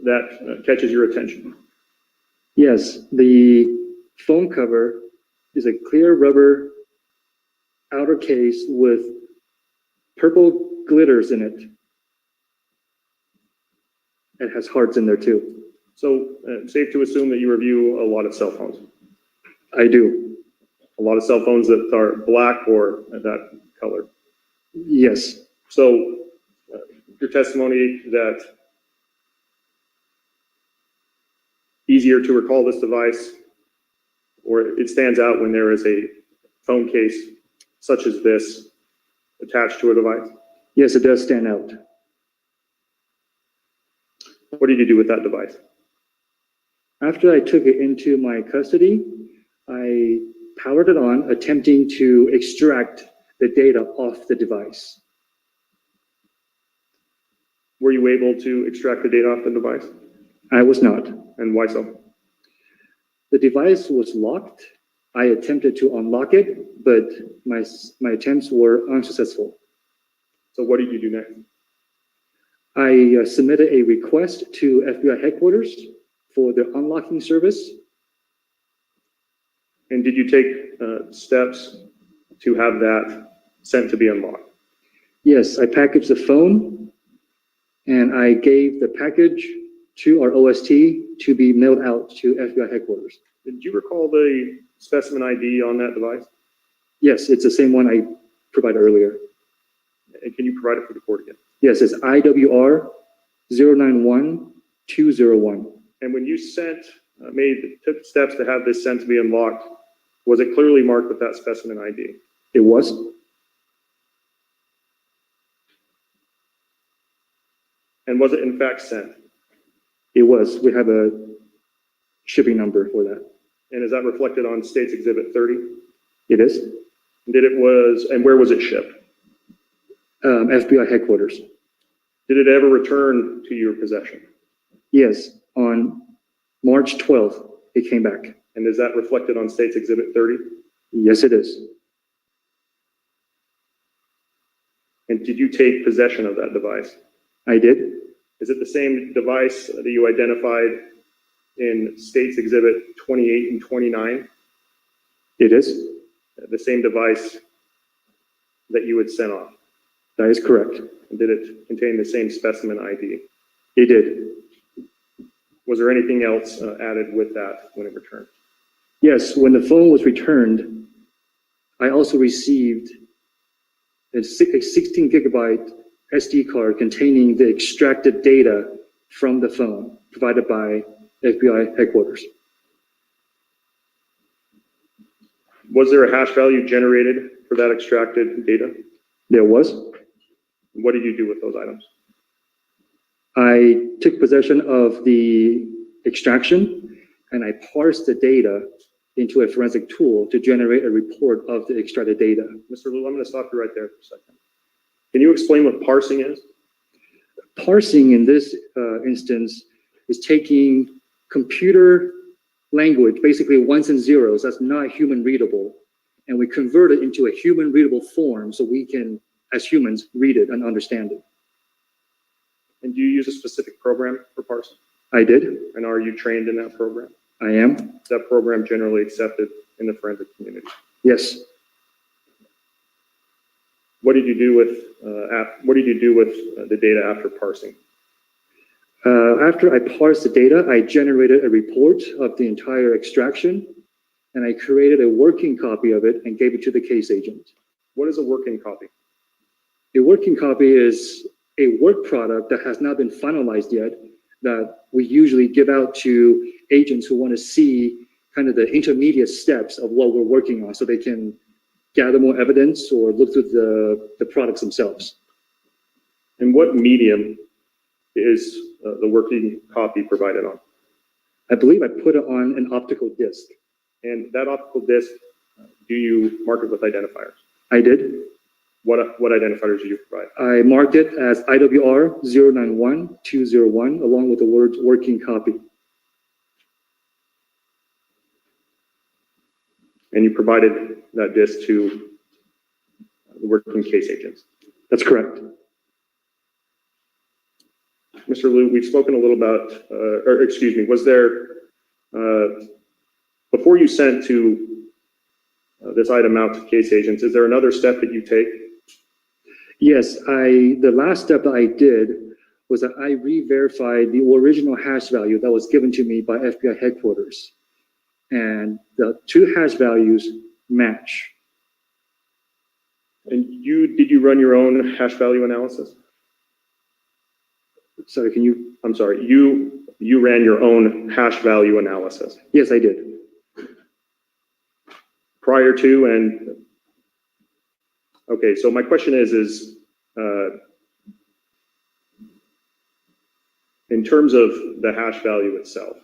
that catches your attention? Yes, the phone cover is a clear rubber outer case with purple glitters in it. It has hearts in there too. So safe to assume that you review a lot of cell phones. I do. A lot of cell phones that are black or that color. Yes, So your testimony that easier to recall this device, or it stands out when there is a phone case such as this attached to a device? yes, it does stand out. What did you do with that device? After I took it into my custody, I powered it on, attempting to extract the data off the device. Were you able to extract the data off the device? I was not. And why so? The device was locked. I attempted to unlock it, but my attempts were unsuccessful. So what did you do next? I submitted a request to FBI headquarters for their unlocking service. And did you take steps to have that sent to be unlocked? Yes, I packaged the phone and I gave the package to our OST to be mailed out to FBI headquarters. Did you recall the specimen ID on that device? Yes, it's the same one I provided earlier. And can you provide it for the court again? Yes, it's IWR 091201. And when you took steps to have this sent to be unlocked, was it clearly marked with that specimen ID? It was. And was it in fact sent? It was. We have a shipping number for that. And is that reflected on State's Exhibit 30? It is. And where was it shipped? FBI headquarters. Did it ever return to your possession? Yes, on March 12th, it came back. And is that reflected on State's Exhibit 30? Yes, it is. And did you take possession of that device? I did. Is it the same device that you identified in State's Exhibit 28 and 29? It is. The same device that you had sent off? That is correct. And did it contain the same specimen ID? It did. Was there anything else added with that when it returned? Yes, when the phone was returned, I also received a 16 gigabyte SD card containing the extracted data from the phone provided by FBI headquarters. Was there a hash value generated for that extracted data? There was. What did you do with those items? I took possession of the extraction and I parsed the data into a forensic tool to generate a report of the extracted data. Mr. Liu, I'm going to stop you right there for a second. Can you explain what parsing is? Parsing in this instance is taking computer language, basically ones and zeros, that's not human readable, and we convert it into a human readable form so we can, as humans, read it and understand it. And do you use a specific program for parsing? I did. And are you trained in that program? I am. Is that program generally accepted in the forensic community? Yes. What did you do with the data after parsing? After I parsed the data, I generated a report of the entire extraction, and I created a working copy of it and gave it to the case agent. What is a working copy? A working copy is a work product that has not been finalized yet that we usually give out to agents who want to see kind of the intermediate steps of what we're working on so they can gather more evidence or look through the products themselves. And what medium is the working copy provided on? I believe I put it on an optical disc. And that optical disc, do you mark it with identifiers? I did. What identifiers do you provide? I marked it as IWR 091201 along with the words working copy. And you provided that disc to the working case agents? That's correct. Mr. Liu, we've spoken a little about, was there, before you sent to this item out to case agents, is there another step that you take? Yes, the last step that I did was that I re-verified the original hash value that was given to me by FBI headquarters. And the two hash values match. And did you run your own hash value analysis? Sorry, can you? I'm sorry, you ran your own hash value analysis? Yes, I did. Prior to and, okay, so my question is in terms of the hash value itself,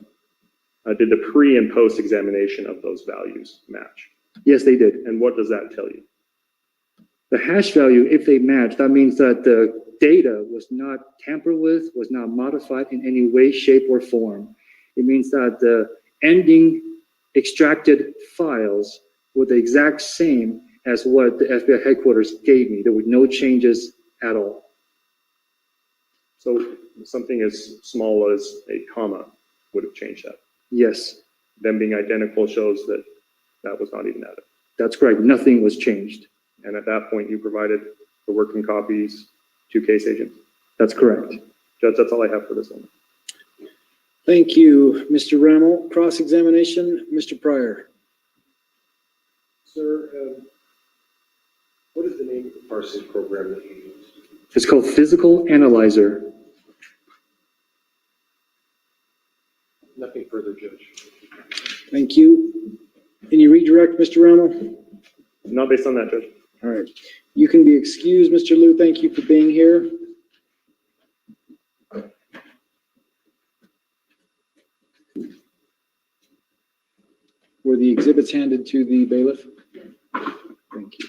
did the pre and post examination of those values match? Yes, they did. And what does that tell you? The hash value, if they match, that means that the data was not tampered with, was not modified in any way, shape, or form. It means that the ending extracted files were the exact same as what the FBI headquarters gave me. There were no changes at all. So something as small as a comma would have changed that. Yes. Them being identical shows that that was not even added. That's correct. Nothing was changed. And at that point, you provided the working copies to case agents. That's correct. Judge, that's all I have for this one. Thank you, Mr. Rammel. Cross-examination, Mr. Pryor. Sir, what is the name of the parsing program that you use? It's called Physical Analyzer. Nothing further, Judge. Thank you. Can you redirect, Mr. Rammel? Not based on that, Judge. All right. You can be excused, Mr. Liu. Thank you for being here. Were the exhibits handed to the bailiff? Thank you.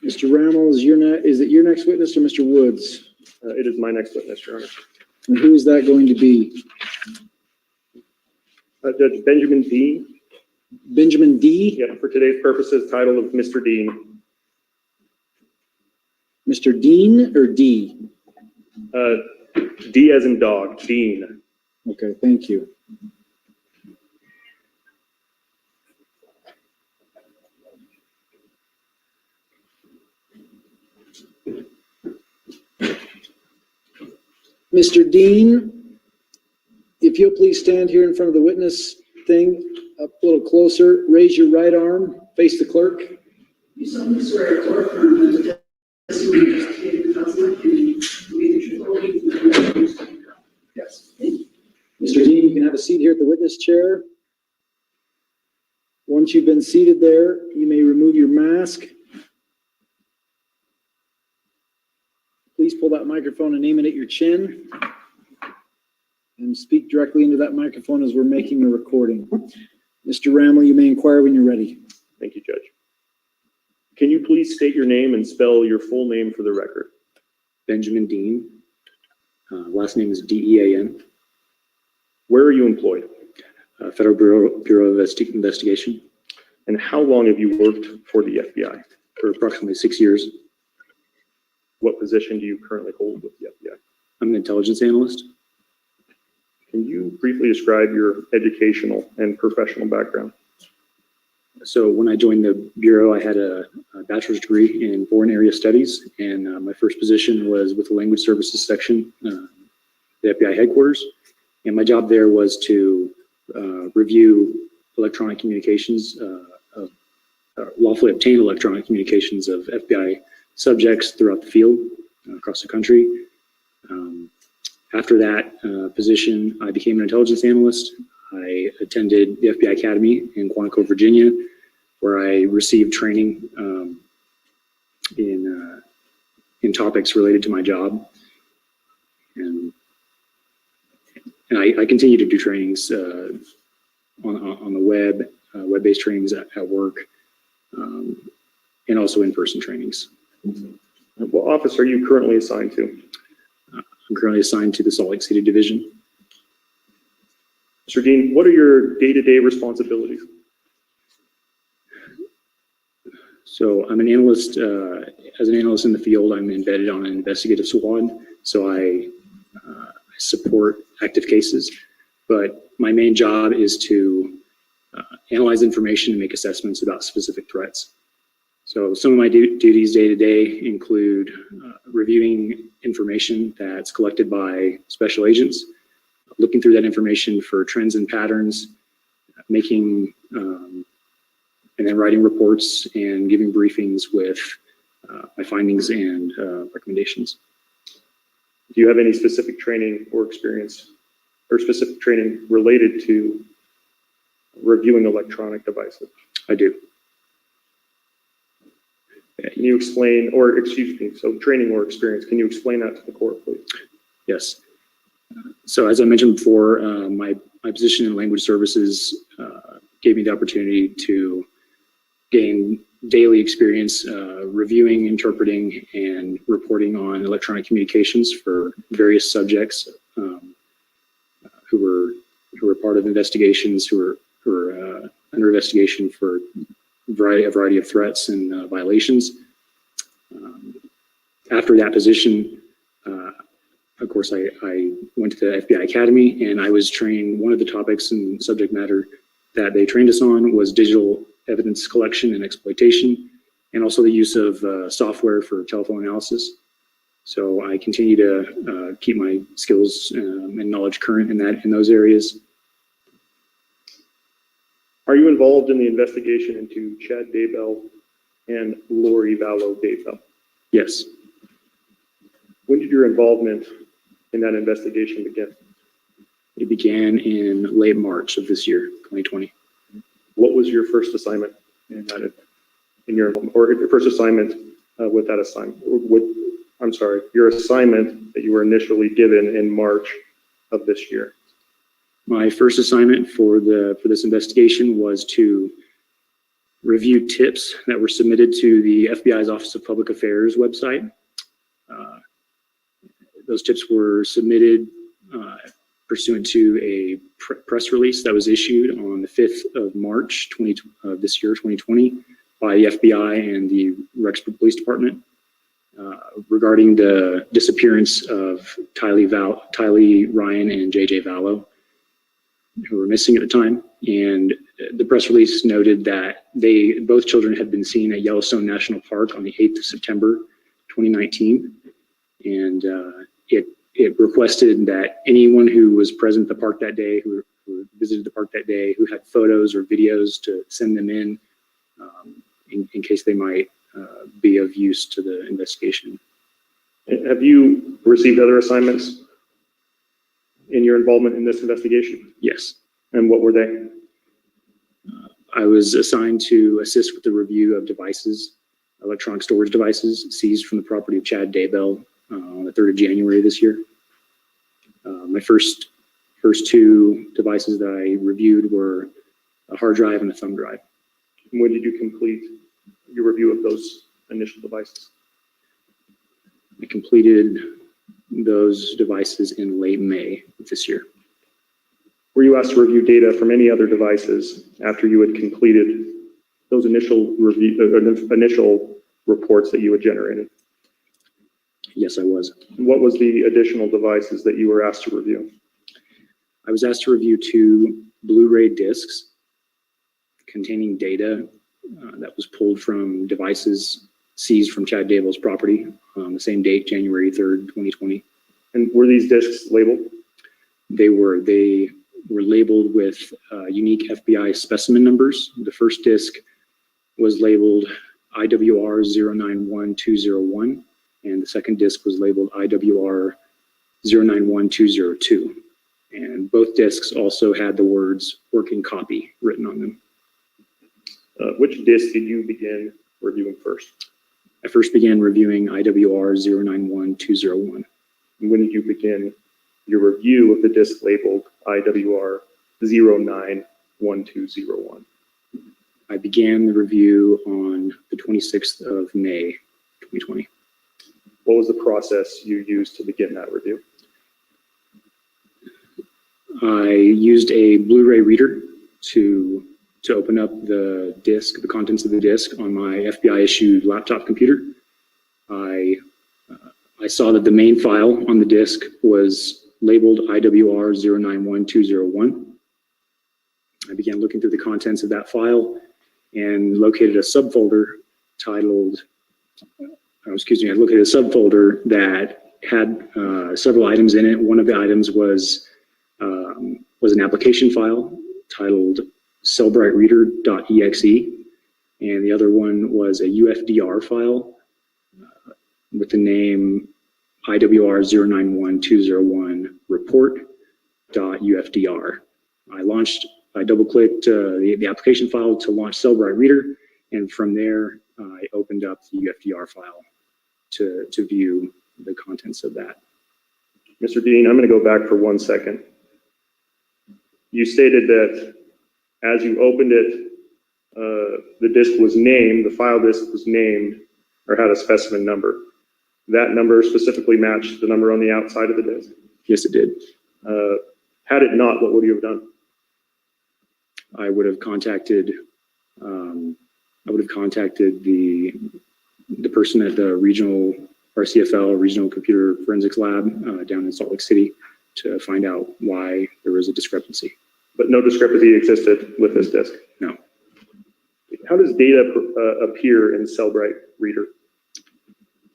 Mr. Rammel, is it your next witness or Mr. Woods? It is my next witness, Your Honor. And who is that going to be? Judge Benjamin Dean. Benjamin D? Yeah, for today's purposes, title of Mr. Dean. Mr. Dean or D? D as in dog, Dean. Okay, thank you. Mr. Dean, if you'll please stand here in front of the witness thing, up a little closer, raise your right arm, face the clerk. You solemnly swear or affirm that the testimony you just gave the Concealment Committee will be the truth, whole truth, and nothing but the truth. Yes. Mr. Dean, you can have a seat here at the witness chair. Once you've been seated there, you may remove your mask. Please pull that microphone and aim it at your chin. And speak directly into that microphone as we're making a recording. Mr. Ramley, you may inquire when you're ready. Thank you, Judge. Can you please state your name and spell your full name for the record? Benjamin Dean. Last name is Dean. Where are you employed? Federal Bureau of Investigation. And how long have you worked for the FBI? For approximately 6 years. What position do you currently hold with the FBI? I'm an intelligence analyst. Can you briefly describe your educational and professional background? So when I joined the Bureau, I had a bachelor's degree in foreign area studies, and my first position was with the language services section, the FBI headquarters. And my job there was to review electronic communications, lawfully obtained electronic communications of FBI subjects throughout the field, across the country. After that position, I became an intelligence analyst. I attended the FBI Academy in Quantico, Virginia, where I received training in topics related to my job. And I continue to do trainings on the web, web-based trainings at work, and also in-person trainings. What office are you currently assigned to? I'm currently assigned to the Salt Lake City Division. Mr. Dean, what are your day-to-day responsibilities? So I'm an analyst. As an analyst in the field, I'm embedded on an investigative squad. So I support active cases, but my main job is to analyze information and make assessments about specific threats. So some of my duties day to day include reviewing information that's collected by special agents, looking through that information for trends and patterns, making and then writing reports and giving briefings with my findings and recommendations. Do you have any specific training or experience or specific training related to reviewing electronic devices? I do. Can you explain, or excuse me, so training or experience, can you explain that to the court, please? Yes. So as I mentioned before, my position in language services gave me the opportunity to gain daily experience reviewing, interpreting, and reporting on electronic communications for various subjects who were part of investigations, who were under investigation for a variety of threats and violations. After that position, of course, I went to the FBI Academy, and I was trained. One of the topics and subject matter that they trained us on was digital evidence collection and exploitation, and also the use of software for telephone analysis. So I continue to keep my skills and knowledge current in those areas. Are you involved in the investigation into Chad Daybell and Lori Vallow Daybell? Yes. When did your involvement in that investigation begin? It began in late March of this year, 2020. What was your first assignment in that, your first assignment with that assignment? Your assignment that you were initially given in March of this year. My first assignment for this investigation was to review tips that were submitted to the FBI's Office of Public Affairs website. Those tips were submitted pursuant to a press release that was issued on the 5th of March this year, 2020, by the FBI and the Rexburg Police Department regarding the disappearance of Tylee Ryan and JJ Vallow, who were missing at the time. And the press release noted that both children had been seen at Yellowstone National Park on the 8th of September, 2019. And it requested that anyone who was present at the park that day, who visited the park that day, who had photos or videos, to send them in case they might be of use to the investigation. Have you received other assignments in your involvement in this investigation? Yes. And what were they? I was assigned to assist with the review of devices, electronic storage devices seized from the property of Chad Daybell on the 3rd of January this year. My first two devices that I reviewed were a hard drive and a thumb drive. When did you complete your review of those initial devices? I completed those devices in late May of this year. Were you asked to review data from any other devices after you had completed those initial initial reports that you had generated? Yes, I was. What was the additional devices that you were asked to review? I was asked to review 2 Blu-ray discs containing data that was pulled from devices seized from Chad Daybell's property on the same date, January 3rd, 2020. And were these discs labeled? They were labeled with unique FBI specimen numbers. The first disc was labeled IWR 091201, and the second disc was labeled IWR 091202. And both discs also had the words "working copy" written on them. Which disc did you begin reviewing first? I first began reviewing IWR 091201. And when did you begin your review of the disc labeled IWR 091201? I began the review on the 26th of May, 2020. What was the process you used to begin that review? I used a Blu-ray reader to open up the disc, the contents of the disc on my FBI-issued laptop computer. I saw that the main file on the disc was labeled IWR 091201. I began looking through the contents of that file and located a subfolder titled, I located a subfolder that had several items in it. One of the items was an application file titled cellbritereader.exe, and the other one was a UFDR file with the name IWR 091201 report.ufdr. I double-clicked the application file to launch Cellbrite Reader, and from there I opened up the UFDR file to view the contents of that. Mr. Dean, I'm going to go back for 1 second. You stated that as you opened it, the disk was named, the file disk was named, or had a specimen number. That number specifically matched the number on the outside of the disk? Yes, it did. Had it not, what would you have done? I would have contacted the person at the regional RCFL, Regional Computer Forensics Lab down in Salt Lake City to find out why there was a discrepancy. But no discrepancy existed with this disk? No. How does data appear in Cellbrite Reader?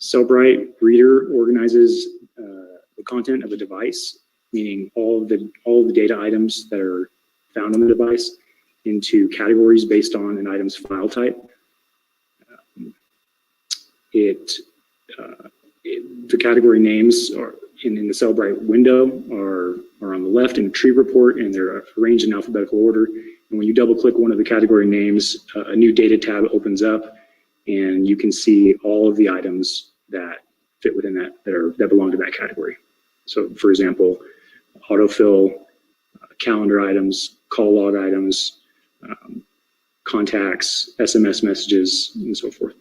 Cellbrite Reader organizes the content of a device, meaning all of the data items that are found on the device, into categories based on an item's file type. The category names are in the Cellbrite window are on the left in a tree report, and they're arranged in alphabetical order. And when you double click one of the category names, a new data tab opens up, and you can see all of the items that fit within that belong to that category. So, for example, autofill, calendar items, call log items, contacts, SMS messages, and so forth.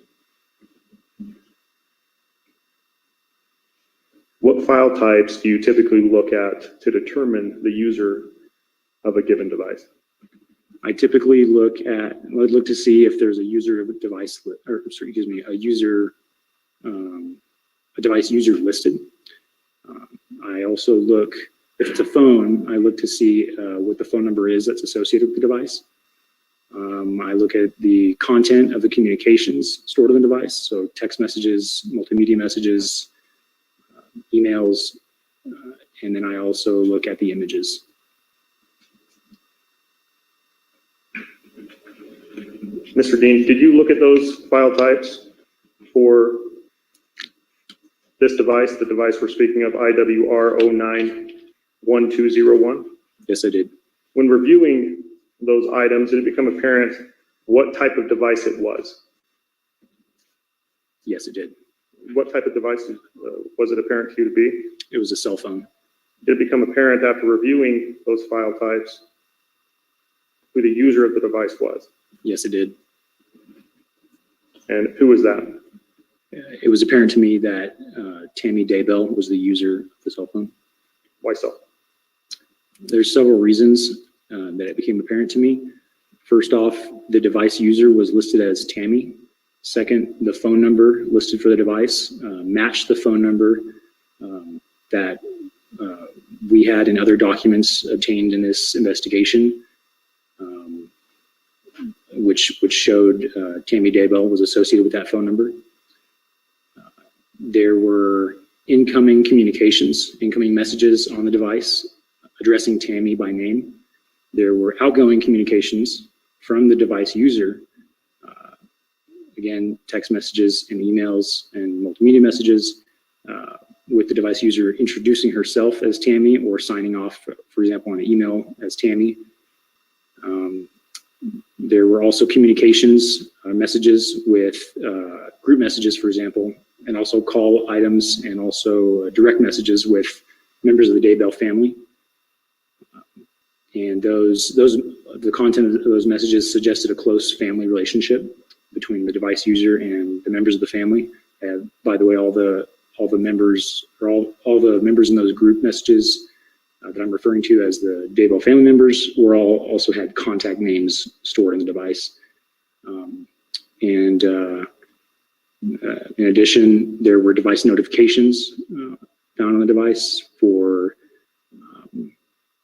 What file types do you typically look at to determine the user of a given device? I typically look to see if there's a user device, a device user listed. I also look, if it's a phone, I look to see what the phone number is that's associated with the device. I look at the content of the communications stored on the device, so text messages, multimedia messages, emails, and then I also look at the images. Mr. Dean, did you look at those file types for this device, the device we're speaking of, IWR 091201? Yes, I did. When reviewing those items, did it become apparent what type of device it was? Yes, it did. What type of device was it apparent to you to be? It was a cell phone. Did it become apparent after reviewing those file types who the user of the device was? Yes, it did. And who was that? It was apparent to me that Tammy Daybell was the user of the cell phone. Why so? There's several reasons that it became apparent to me. First off, the device user was listed as Tammy. Second, the phone number listed for the device matched the phone number that we had in other documents obtained in this investigation, which showed Tammy Daybell was associated with that phone number. There were incoming communications, incoming messages on the device addressing Tammy by name. There were outgoing communications from the device user, again, text messages and emails and multimedia messages with the device user introducing herself as Tammy or signing off, for example, on an email as Tammy. There were also communications, messages with group messages, for example, and also call items and also direct messages with members of the Daybell family. And the content of those messages suggested a close family relationship between the device user and the members of the family. And by the way, all the members in those group messages that I'm referring to as the Daybell family members also had contact names stored in the device. In addition, there were device notifications found on the device for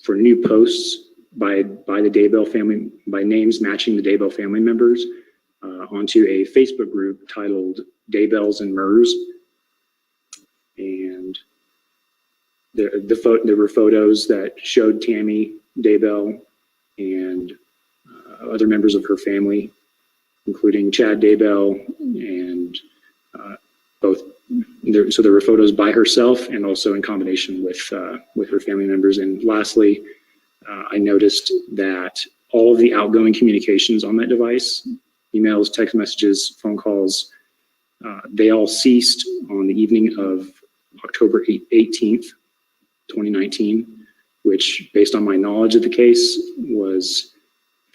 new posts by the Daybell family, by names matching the Daybell family members onto a Facebook group titled Daybells and Murs. And there were photos that showed Tammy Daybell and other members of her family, including Chad Daybell, and so there were photos by herself and also in combination with her family members. And lastly, I noticed that all of the outgoing communications on that device, emails, text messages, phone calls, they all ceased on the evening of October 18th, 2019, which, based on my knowledge of the case, was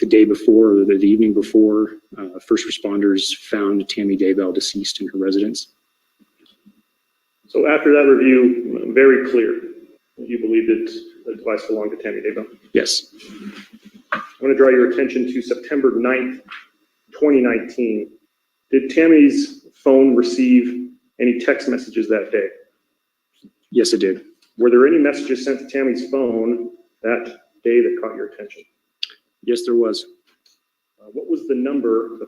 the day before or the evening before first responders found Tammy Daybell deceased in her residence. So after that review, very clear, you believe that the device belonged to Tammy Daybell? Yes. I'm going to draw your attention to September 9th, 2019. Did Tammy's phone receive any text messages that day? Yes, it did. Were there any messages sent to Tammy's phone that day that caught your attention? Yes, there was. What was the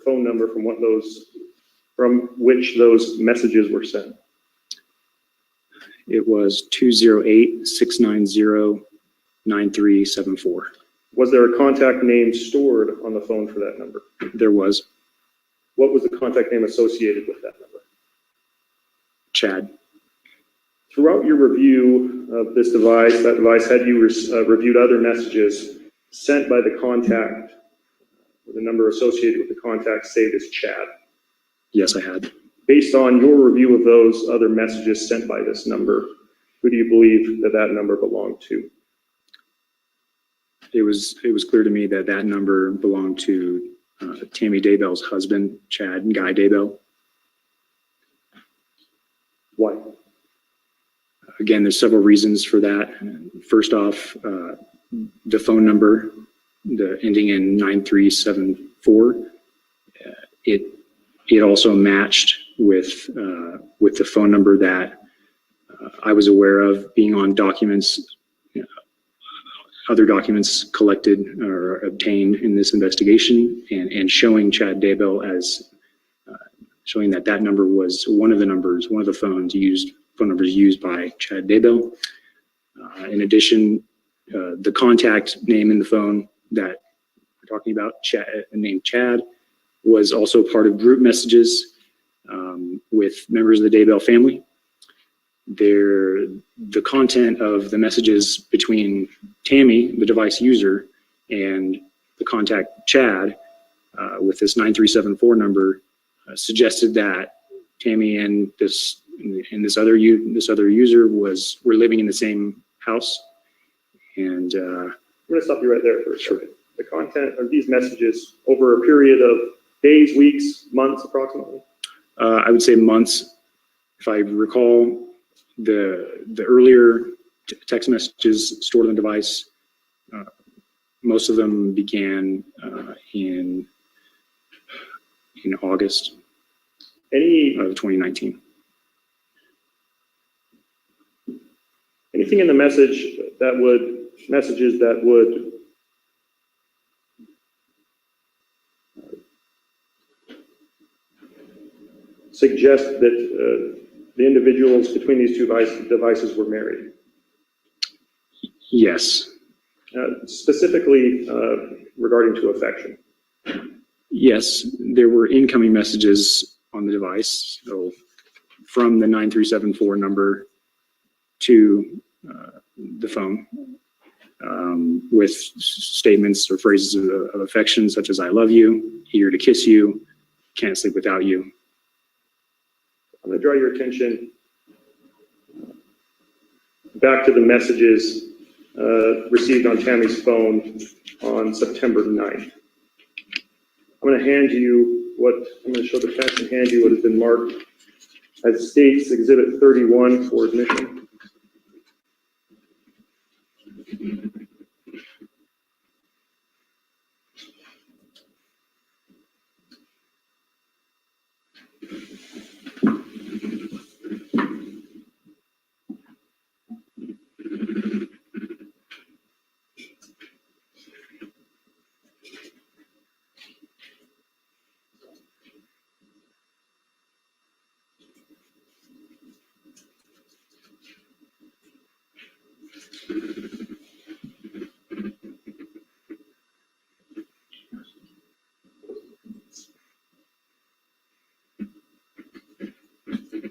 phone number from which those messages were sent? It was 208-690-9374. Was there a contact name stored on the phone for that number? There was. What was the contact name associated with that number? Chad. Throughout your review of this device, that device, had you reviewed other messages sent by the contact, with the number associated with the contact saved as Chad? Yes, I had. Based on your review of those other messages sent by this number, who do you believe that number belonged to? It was clear to me that number belonged to Tammy Daybell's husband, Chad Guy Daybell. Why? Again, there's several reasons for that. First off, the phone number, the ending in 9374, it also matched with the phone number that I was aware of being on documents, other documents collected or obtained in this investigation, and showing Chad Daybell as showing that number was one of the phone numbers used by Chad Daybell. In addition, the contact name in the phone that we're talking about, named Chad, was also part of group messages with members of the Daybell family. The content of the messages between Tammy, the device user, and contact Chad with this 9374 number suggested that Tammy and this other user were living in the same house. And I'm going to stop you right there for a second. The content of these messages over a period of days, weeks, months, approximately. I would say months. If I recall, the earlier text messages stored on the device, most of them began in August of 2019. Anything in the messages that would suggest that the individuals between these two devices were married? Yes. Specifically regarding to affection. Yes, there were incoming messages on the device, so from the 9374 number to the phone with statements or phrases of affection such as "I love you," "Eager to kiss you," "Can't sleep without you." I'm going to draw your attention back to the messages received on Tammy's phone on September 9th. I'm going to show the text and hand you what has been marked as State's Exhibit 31 for admission.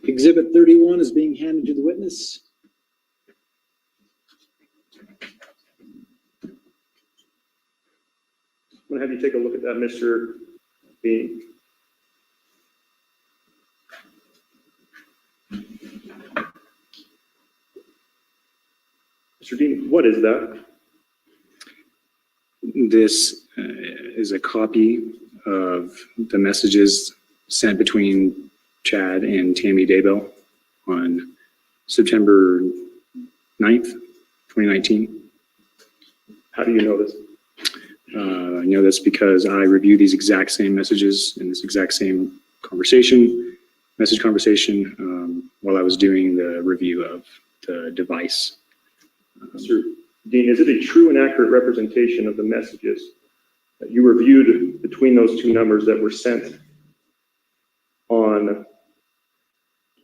Exhibit 31 is being handed to the witness. I'm going to have you take a look at that, Mr. Bean. Mr. Dean, what is that? This is a copy of the messages sent between Chad and Tammy Daybell on September 9th, 2019. How do you know this? I know this because I reviewed these exact same messages in this exact same message conversation, while I was doing the review of the device. Mr. Dean, is it a true and accurate representation of the messages that you reviewed between those two numbers that were sent on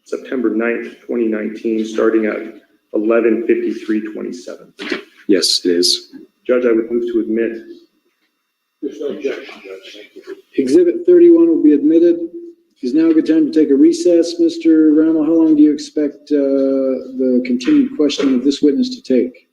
September 9th, 2019, starting at 11:53:27? Yes, it is. Judge, I would move to admit. There's no objection, Judge. Thank you. Exhibit 31 will be admitted. Is now a good time to take a recess, Mr. Rammel? How long do you expect the continued questioning of this witness to take?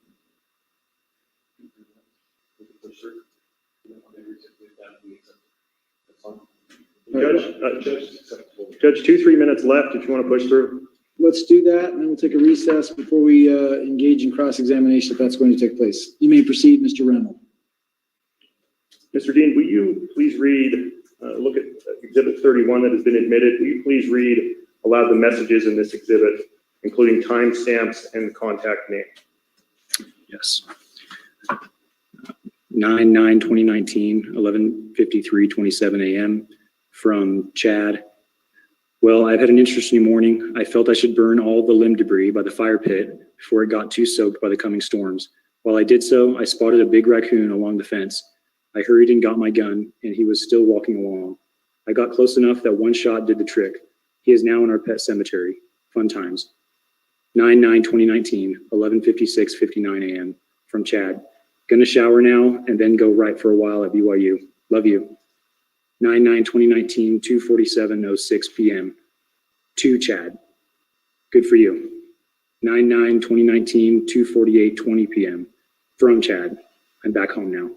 Judge, 2-3 minutes left if you want to push through. Let's do that, and then we'll take a recess before we engage in cross-examination if that's going to take place. You may proceed, Mr. Rammel. Mr. Dean, will you please read, look at Exhibit 31 that has been admitted. Will you please read aloud the messages in this exhibit, including timestamps and the contact name? Yes. 9/9/2019, 11:53:27 a.m. from Chad. Well, I've had an interesting morning. I felt I should burn all the limb debris by the fire pit before it got too soaked by the coming storms. While I did so, I spotted a big raccoon along the fence. I hurried and got my gun, and he was still walking along. I got close enough that one shot did the trick. He is now in our pet cemetery. Fun times. 9/9/2019, 11:56:59 a.m. from Chad. Gonna shower now and then go right for a while at BYU. Love you. 9/9/2019, 2:47:06 p.m. to Chad. Good for you. 9/9/2019, 2:48:20 p.m. from Chad. I'm back home now.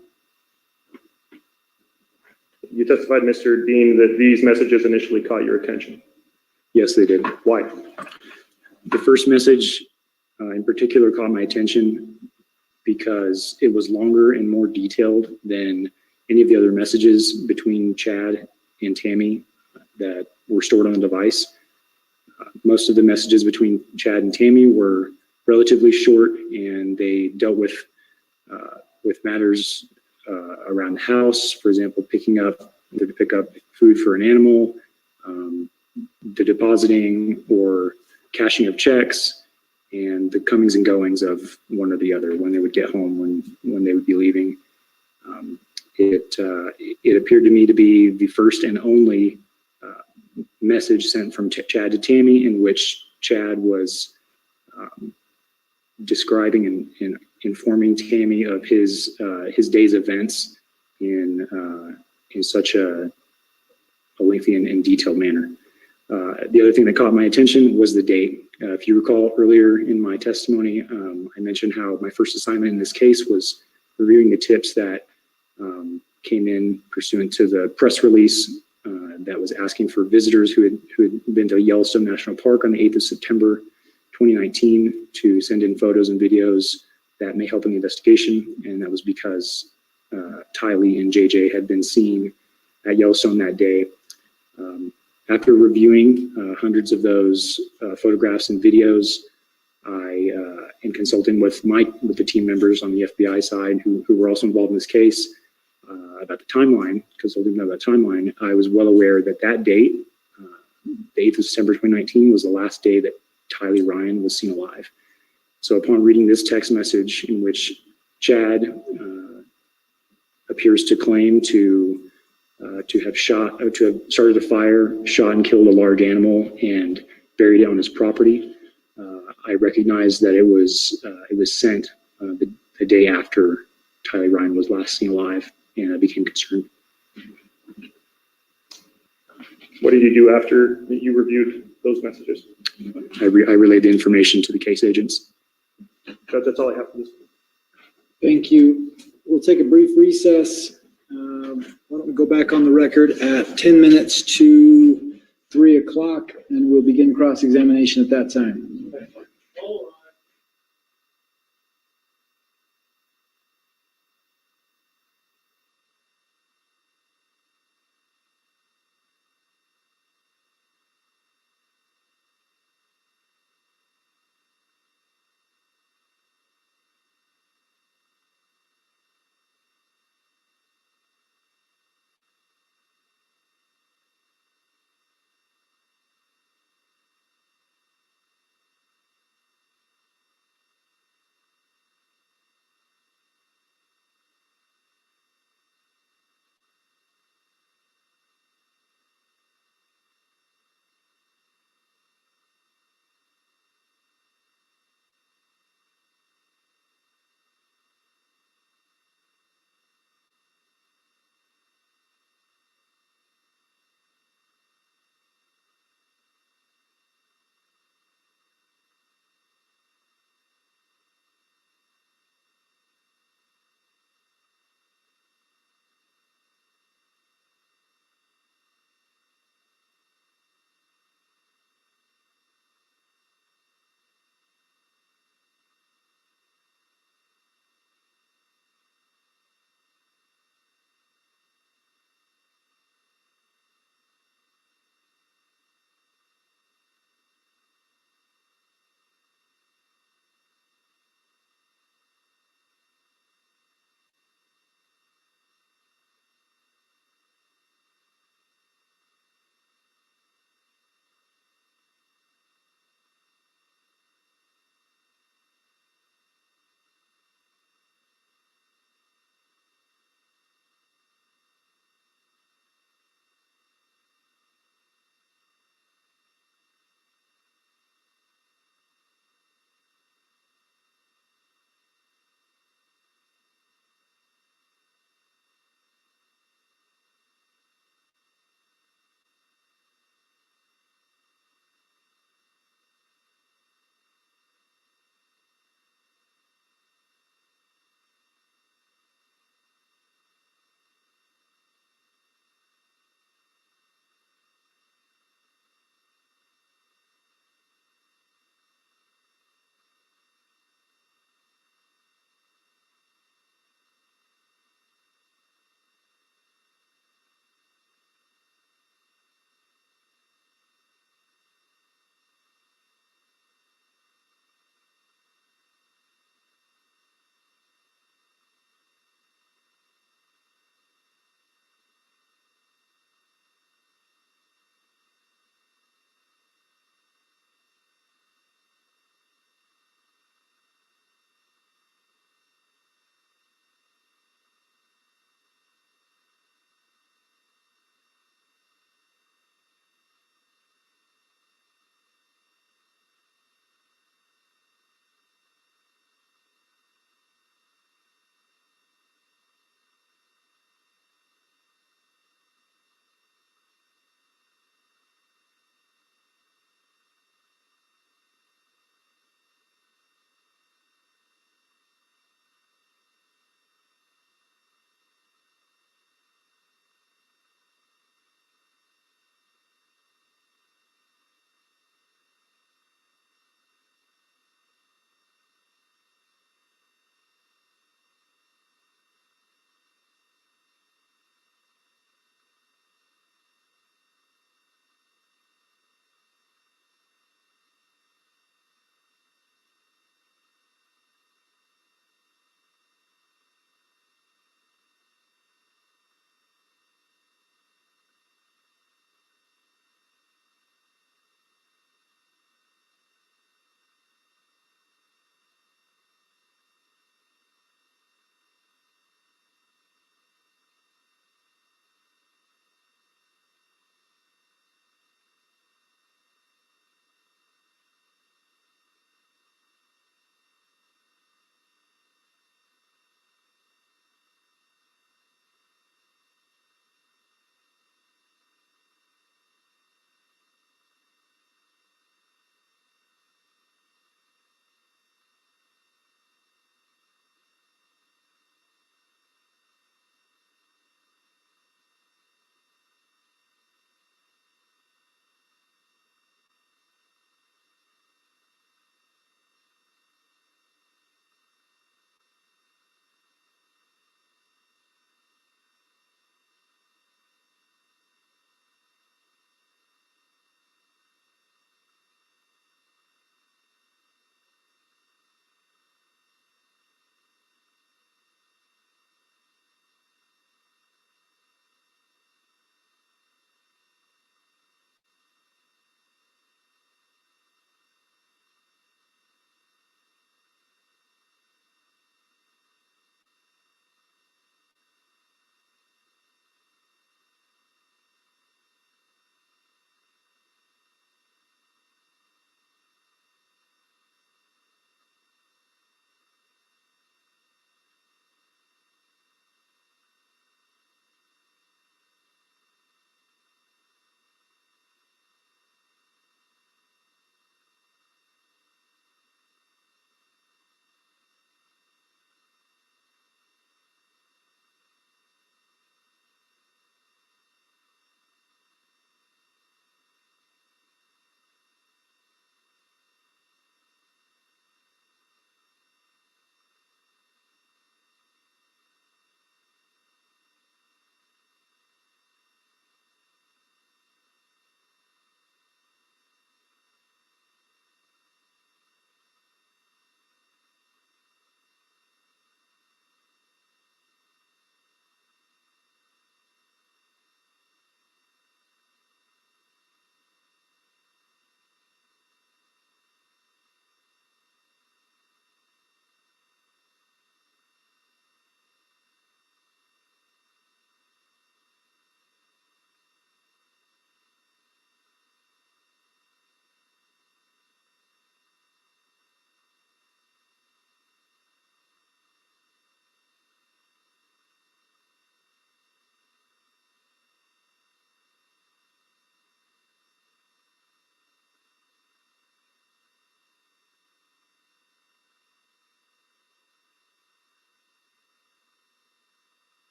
You testified, Mr. Dean, that these messages initially caught your attention. Yes, they did. Why? The first message in particular caught my attention because it was longer and more detailed than any of the other messages between Chad and Tammy that were stored on the device. Most of the messages between Chad and Tammy were relatively short, and they dealt with matters around the house. For example, pick up food for an animal, the depositing or cashing of checks, and the comings and goings of one or the other, when they would get home, when they would be leaving. It appeared to me to be the first and only message sent from Chad to Tammy, in which Chad was describing and informing Tammy of his day's events in such a lengthy and detailed manner. The other thing that caught my attention was the date. If you recall earlier in my testimony, I mentioned how my first assignment in this case was reviewing the tips that came in pursuant to the press release that was asking for visitors who had been to Yellowstone National Park on the 8th of September 2019 to send in photos and videos that may help in the investigation. And that was because Tylee and JJ had been seen at Yellowstone that day. After reviewing hundreds of those photographs and videos, in consulting with the team members on the FBI side who were also involved in this case about the timeline, consulting them about the timeline, I was well aware that that date, the 8th of September 2019, was the last day that Tylee Ryan was seen alive. So upon reading this text message in which Chad appears to claim to have started a fire, shot and killed a large animal, and buried it on his property, I recognized that it was sent the day after Tylee Ryan was last seen alive, and I became concerned. What did you do after you reviewed those messages? I relayed the information to the case agents. Judge, that's all I have for this. Thank you. We'll take a brief recess. Why don't we go back on the record at 10 minutes to 3 o'clock, and we'll begin cross-examination at that time.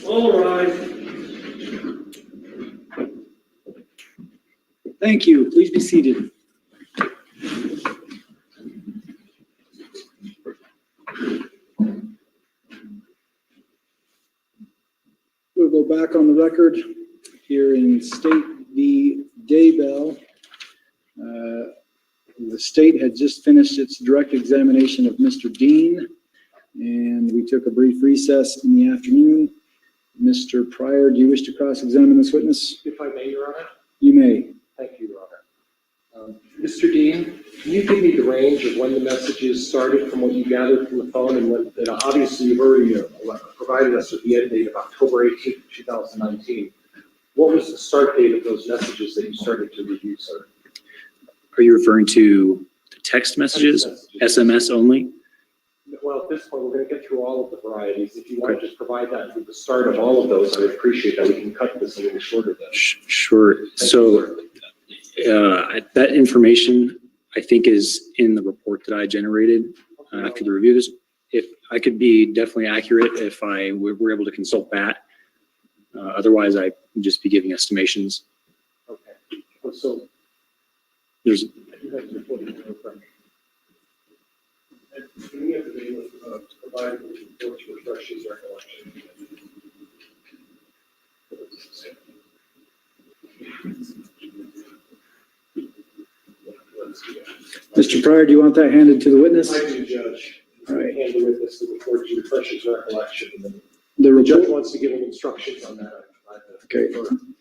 All right. Thank you. Please be seated. We'll go back on the record here in State v. Daybell. The state had just finished its direct examination of Mr. Dean, and we took a brief recess in the afternoon. Mr. Pryor, do you wish to cross-examine this witness? If I may, Your Honor? You may. Thank you, Your Honor. Mr. Dean, can you give me the range of when the messages started from what you gathered from the phone and when, and obviously you've already provided us with the end date of October 18th, 2019. What was the start date of those messages that you started to review, sir? Are you referring to the text messages, SMS only? Well, at this point, we're going to get through all of the varieties. If you want to just provide that with the start of all of those, I would appreciate that. We can cut this a little shorter then. Sure. So that information, I think, is in the report that I generated after the review. This, if I could be definitely accurate if I were able to consult that. Otherwise, I would just be giving estimations. Okay. So There's you have to report it to the front. And can we have the name of providing the report to refresh his recollection? Mr. Pryor, do you want that handed to the witness? I do, Judge. All right. Hand the witness the report to refresh his recollection. And then The the judge report, wants to give him instructions on that. okay.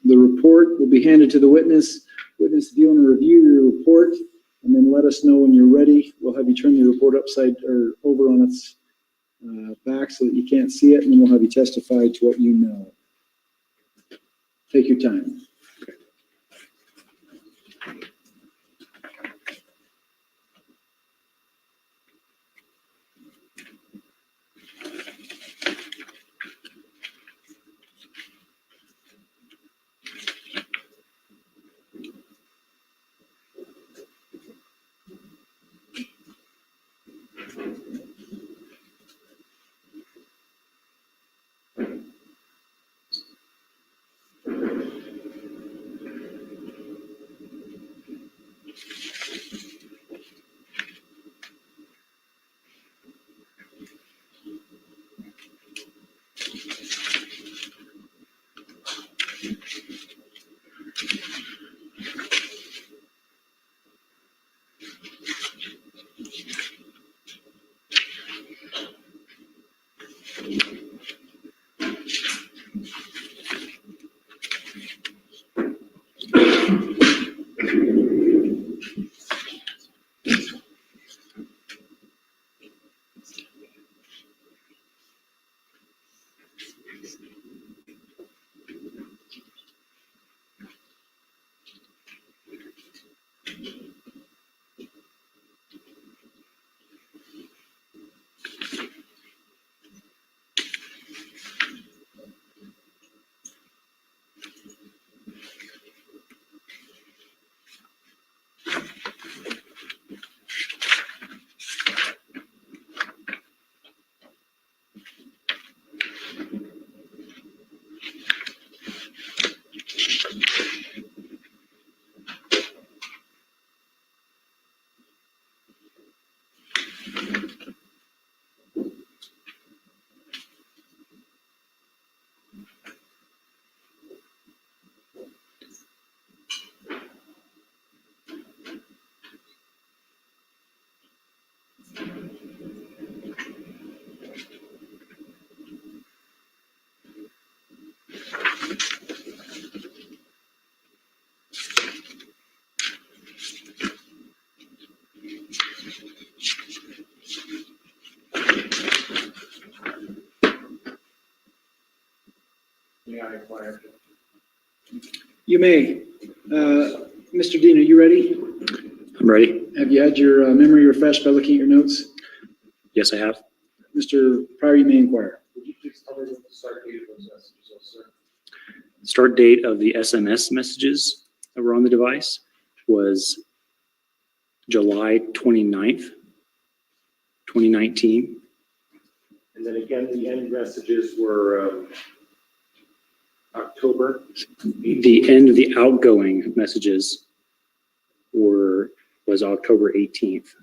The report will be handed to the witness. Witness, if you want to review your report and then let us know when you're ready, we'll have you turn the report upside or over on its back so that you can't see it, and then we'll have you testify to what you know. Take your time. May I inquire? You may. Mr. Dean, are you ready? I'm ready. Have you had your memory refreshed by looking at your notes? Yes, I have. Mr. Pryor, you may inquire. Would you please tell me what the start date of those messages was, sir? Start date of the SMS messages that were on the device was July 29th, 2019. And then again, the end messages were October. The end of the outgoing messages was October 18th,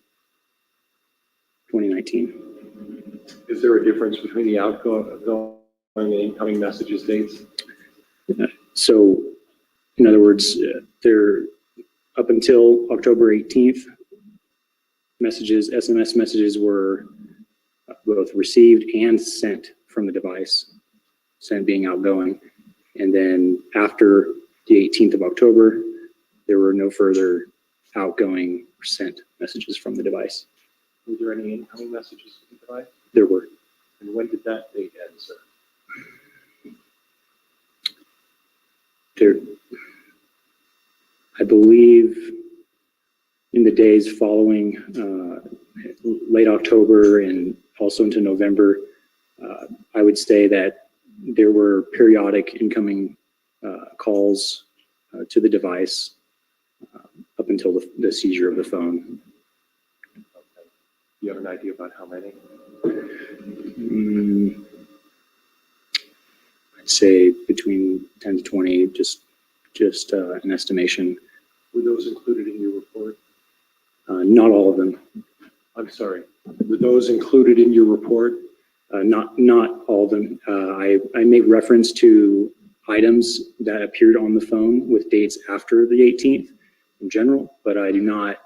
2019. Is there a difference between the outgoing and incoming messages dates? So, in other words, they're up until October 18th, SMS messages were both received and sent from the device, sent being outgoing. And then after the 18th of October, there were no further outgoing or sent messages from the device. Were there any incoming messages from the device? There were. And when did that date end, sir? There, I believe in the days following late October and also into November, I would say that there were periodic incoming calls to the device up until the seizure of the phone. Okay. Do you have an idea about how many? I'd say between 10 to 20, just an estimation. Were those included in your report? Not all of them. I'm sorry. Were those included in your report? Not all of them. I make reference to items that appeared on the phone with dates after the 18th in general, but I do not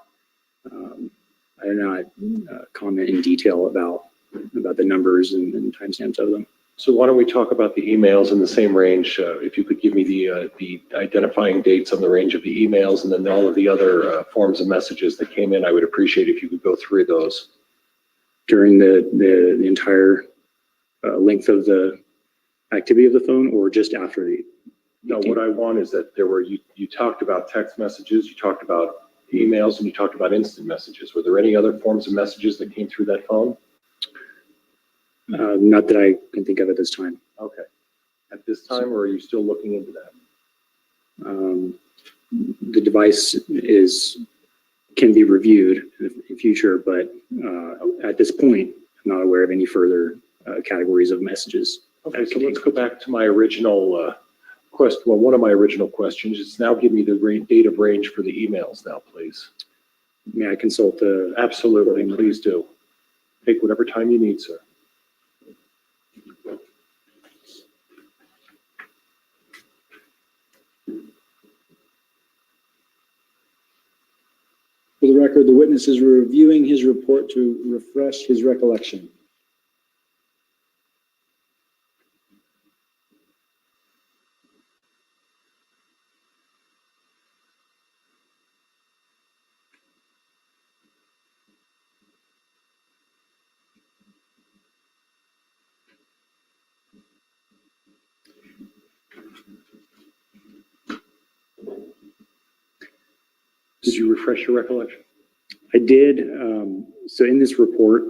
comment in detail about the numbers and timestamps of them. So why don't we talk about the emails in the same range? If you could give me the identifying dates on the range of the emails and then all of the other forms of messages that came in, I would appreciate if you could go through those. During the entire length of the activity of the phone, or just after the? No, what I want is that there were, you talked about text messages, you talked about emails, and you talked about instant messages. Were there any other forms of messages that came through that phone? Not that I can think of at this time. Okay. At this time, or are you still looking into that? The device can be reviewed in the future, but at this point, I'm not aware of any further categories of messages. Okay, so let's go back to my original question. Well, one of my original questions is now give me the date of range for the emails now, please. May I consult the? Absolutely, please do. Take whatever time you need, sir. For the record, the witness is reviewing his report to refresh his recollection. Did you refresh your recollection? I did. So in this report,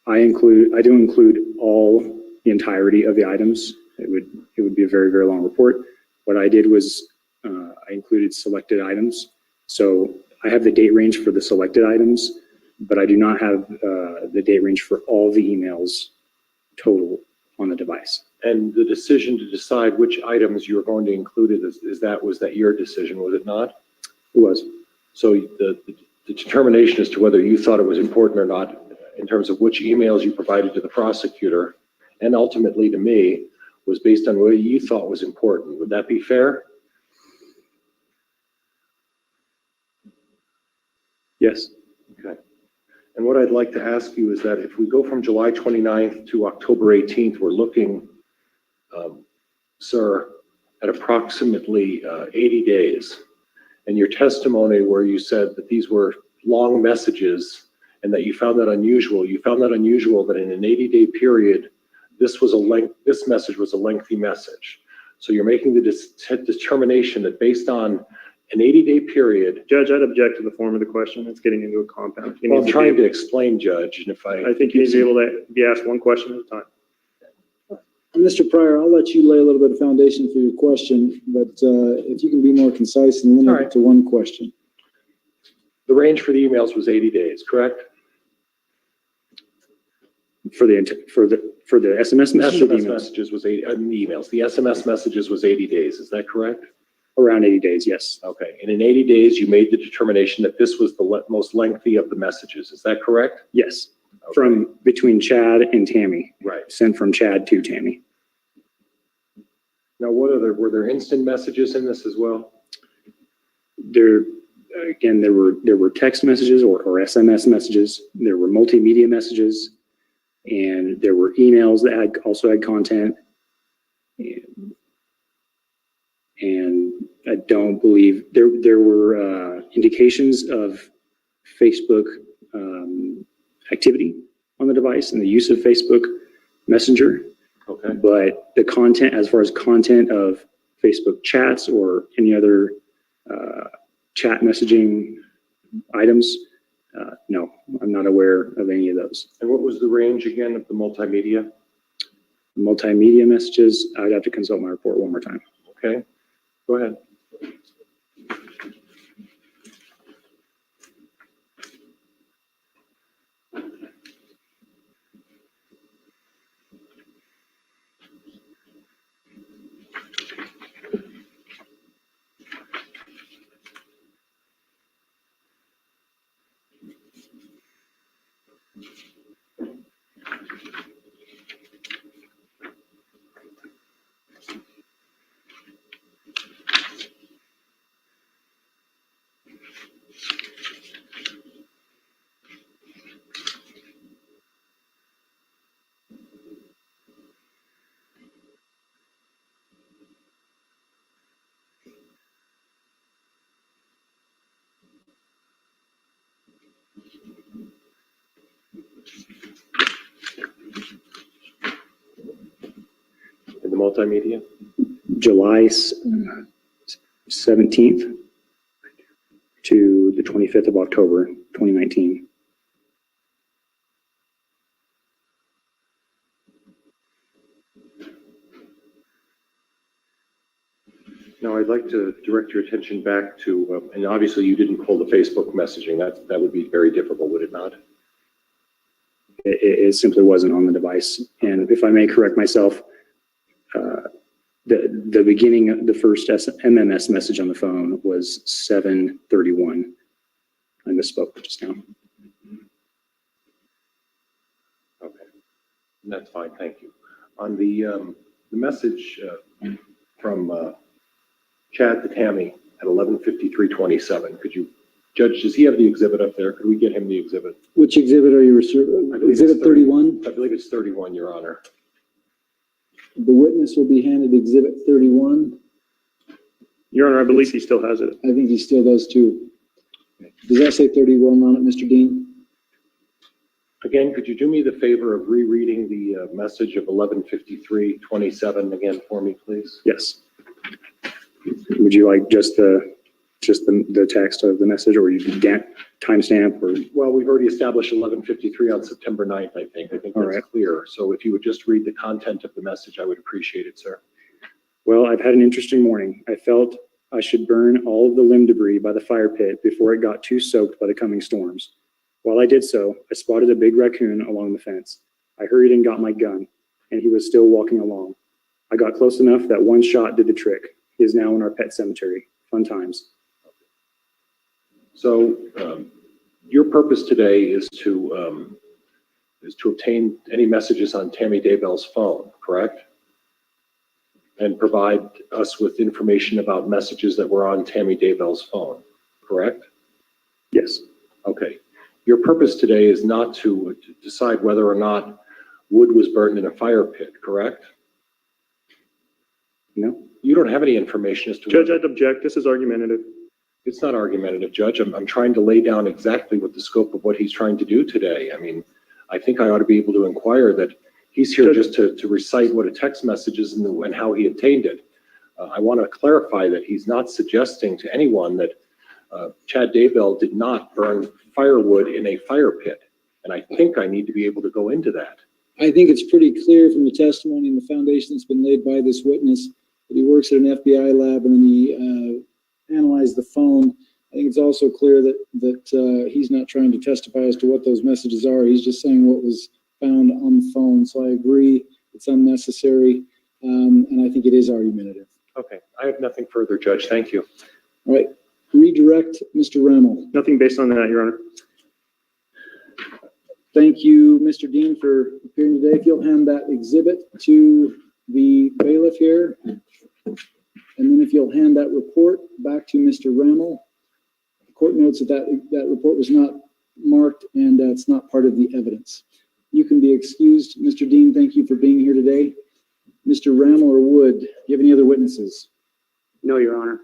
I do include the entirety of the items. It would be a very, very long report. What I did was I included selected items. So I have the date range for the selected items, but I do not have the date range for all the emails total on the device. And the decision to decide which items you were going to include was that your decision, was it not? It was. So the determination as to whether you thought it was important or not in terms of which emails you provided to the prosecutor and ultimately to me was based on what you thought was important. Would that be fair? Yes. Okay. And what I'd like to ask you is that if we go from July 29th to October 18th, we're looking, sir, at approximately 80 days. And your testimony where you said that these were long messages and that you found that unusual that in an 80-day period, this message was a lengthy message. So you're making the determination that based on an 80-day period. Judge, I'd object to the form of the question. It's getting into a compound. Well, I'm trying to explain, Judge, and if I think you need to be able to be asked one question at a time. Mr. Pryor, I'll let you lay a little bit of foundation for your question, but if you can be more concise and limit it to one question. The range for the emails was 80 days, correct? For the SMS messages or the SMS emails? messages was 80, the emails. The SMS messages was 80 days. Is that correct? Around 80 days, yes. Okay. And in 80 days, you made the determination that this was the most lengthy of the messages. Is that correct? Yes. Okay. From between Chad and Tammy. Right. Sent from Chad to Tammy. Now, were there instant messages in this as well? There were text messages or SMS messages. There were multimedia messages, and there were emails that also had content. And I don't believe there were indications of Facebook activity on the device and the use of Facebook Messenger. Okay. But the content, as far as content of Facebook chats or any other chat messaging items, no, I'm not aware of any of those. And what was the range again of the multimedia? Multimedia messages, I'd have to consult my report one more time. Okay. Go ahead. In the multimedia? July 17th to the 25th of October, 2019. Now, I'd like to direct your attention back to, and obviously you didn't pull the Facebook messaging. That would be very difficult, would it not? It simply wasn't on the device. And if I may correct myself, the beginning of the first MMS message on the phone was 7:31. I misspoke just now. Okay, that's fine, thank you. On the message from Chad to Tammy at 11:53:27, could you, Judge, does he have the exhibit up there? Could we get him the exhibit? Which exhibit are you referring? I believe Exhibit it's 30. 31? I believe it's 31, Your Honor. The witness will be handed exhibit 31. Your Honor, I believe he still has it. I think he still does too. Does that say 31 on it, Mr. Dean? Again, could you do me the favor of rereading the message of 11:53:27 again for me, please? Yes. Would you like just the text of the message, or you can timestamp, or? Well, we've already established 11:53 on September 9th, I think. I think All that's right. clear. So if you would just read the content of the message, I would appreciate it, sir. Well, I've had an interesting morning. I felt I should burn all of the limb debris by the fire pit before it got too soaked by the coming storms. While I did so, I spotted a big raccoon along the fence. I hurried and got my gun, and he was still walking along. I got close enough that one shot did the trick. He is now in our pet cemetery. Fun times. So your purpose today is to obtain any messages on Tammy Daybell's phone, correct? And provide us with information about messages that were on Tammy Daybell's phone, correct? Yes. Okay. Your purpose today is not to decide whether or not wood was burned in a fire pit, correct? No. You don't have any information as to Judge, I'd object. This is argumentative. It's not argumentative, Judge. I'm trying to lay down exactly what the scope of what he's trying to do today. I mean, I think I ought to be able to inquire that he's here just to recite what a text message is and how he obtained it. I want to clarify that he's not suggesting to anyone that Chad Daybell did not burn firewood in a fire pit. And I think I need to be able to go into that. I think it's pretty clear from the testimony and the foundation that's been laid by this witness that he works at an FBI lab and he analyzed the phone I think it's also clear that he's not trying to testify as to what those messages are. He's just saying what was found on the phone. So I agree, it's unnecessary, and I think it is argumentative. Okay, I have nothing further, Judge. Thank you. All right, redirect Mr. Rammel. Nothing based on that, Your Honor. Thank you, Mr. Dean, for appearing today. If you'll hand that exhibit to the bailiff here, and then if you'll hand that report back to Mr. Rammel. The court notes that report was not marked and it's not part of the evidence. You can be excused. Mr. Dean, thank you for being here today. Mr. Rammel or Wood, do you have any other witnesses? No, Your Honor.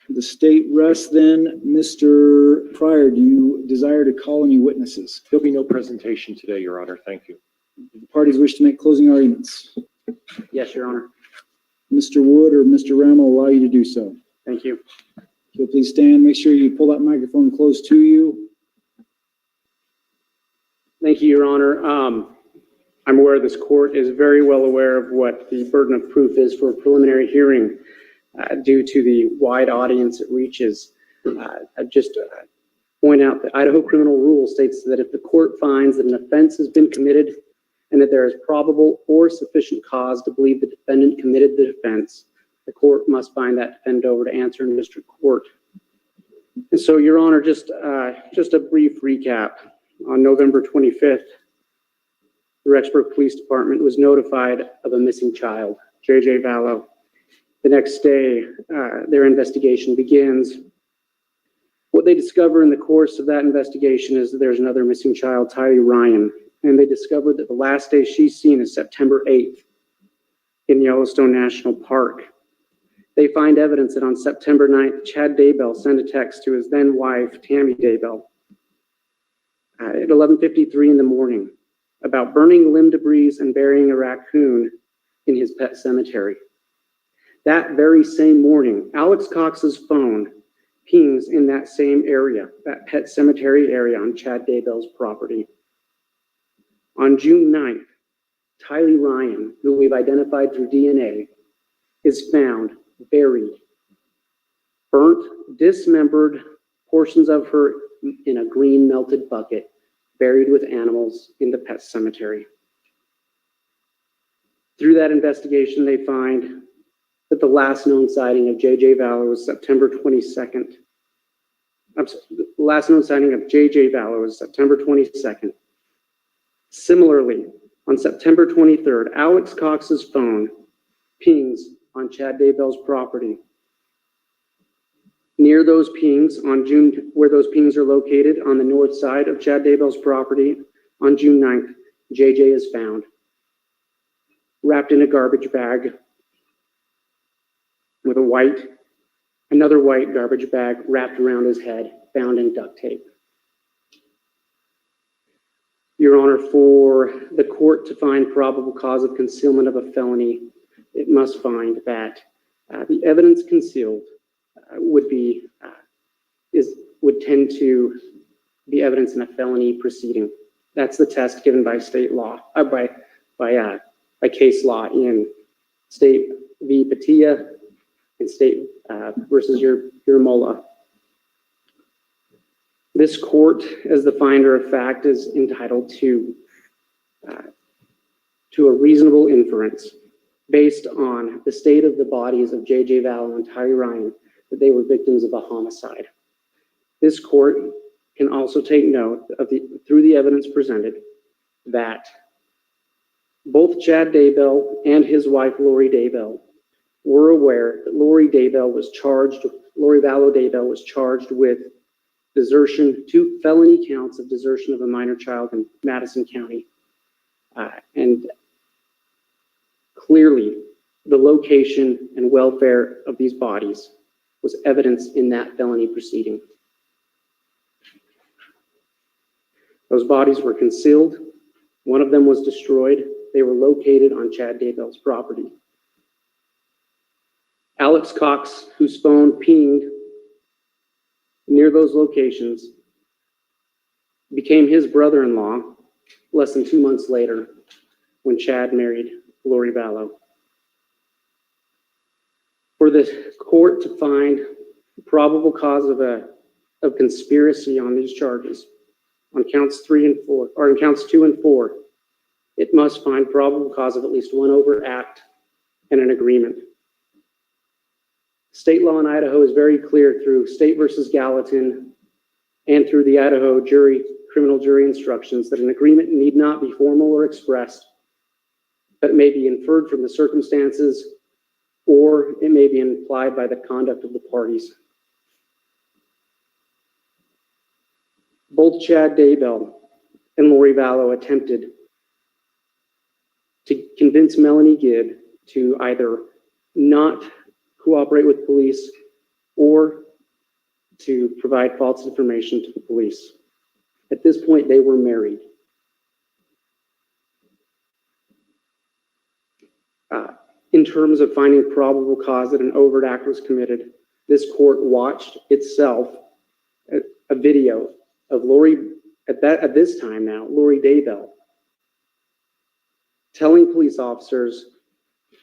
The state rests then. Mr. Pryor, do you desire to call any witnesses? There'll be no presentation today, Your Honor. Thank you. Do the parties wish to make closing arguments? Yes, Your Honor. Mr. Wood or Mr. Rammel will allow you to do so. Thank you. If you'll please stand, make sure you pull that microphone close to you. Thank you, Your Honor. I'm aware this court is very well aware of what the burden of proof is for a preliminary hearing due to the wide audience it reaches. I just point out that Idaho criminal rule states that if the court finds that an offense has been committed and that there is probable or sufficient cause to believe the defendant committed the offense, the court must find that defendant over to answer in district court. And so, Your Honor, just a brief recap. On November 25th, the Rexburg Police Department was notified of a missing child, JJ Vallow. The next day, their investigation begins. What they discover in the course of that investigation is that there's another missing child, Tylee Ryan, and they discovered that the last day she's seen is September 8th in Yellowstone National Park. They find evidence that on September 9th, Chad Daybell sent a text to his then wife, Tammy Daybell, at 11:53 in the morning about burning limb debris and burying a raccoon in his pet cemetery. That very same morning, Alex Cox's phone pings in that same area, that pet cemetery area on Chad Daybell's property. On June 9th, Tylee Ryan, who we've identified through DNA, is found buried, burnt, dismembered, portions of her in a green melted bucket, buried with animals in the pet cemetery. Through that investigation, they find that the last known sighting of JJ Vallow was September 22nd. The last known sighting of JJ Vallow was September 22nd. Similarly, on September 23rd, Alex Cox's phone pings on Chad Daybell's property. Near those pings where those pings are located on the north side of Chad Daybell's property, on June 9th, JJ is found, wrapped in a garbage bag with another white garbage bag wrapped around his head, bound in duct tape. Your Honor, for the court to find probable cause of concealment of a felony, it must find that the evidence concealed would tend to be evidence in a felony proceeding. That's the test given by state law, by case law in State v. Patia and State versus Yurmola. This court, as the finder of fact, is entitled to a reasonable inference based on the state of the bodies of JJ Vallow and Tylee Ryan, that they were victims of a homicide. This court can also take note of through the evidence presented that both Chad Daybell and his wife Lori Daybell were aware that Lori Vallow Daybell was charged with desertion, 2 felony counts of desertion of a minor child in Madison County. And clearly, the location and welfare of these bodies was evidence in that felony proceeding. Those bodies were concealed. One of them was destroyed. They were located on Chad Daybell's property. Alex Cox, whose phone pinged near those locations, became his brother-in-law less than 2 months later when Chad married Lori Vallow. For the court to find probable cause of conspiracy on these charges, on counts 3 and 4, or on counts 2 and 4, it must find probable cause of at least one overt act and an agreement. State law in Idaho is very clear through State versus Gallatin and through the Idaho criminal jury instructions that an agreement need not be formal or expressed, but may be inferred from the circumstances, or it may be implied by the conduct of the parties. Both Chad Daybell and Lori Vallow attempted to convince Melanie Gibb to either not cooperate with police or to provide false information to the police. At this point, they were married. In terms of finding probable cause that an overt act was committed, this court watched itself a video of Lori, at this time now, Lori Daybell, telling police officers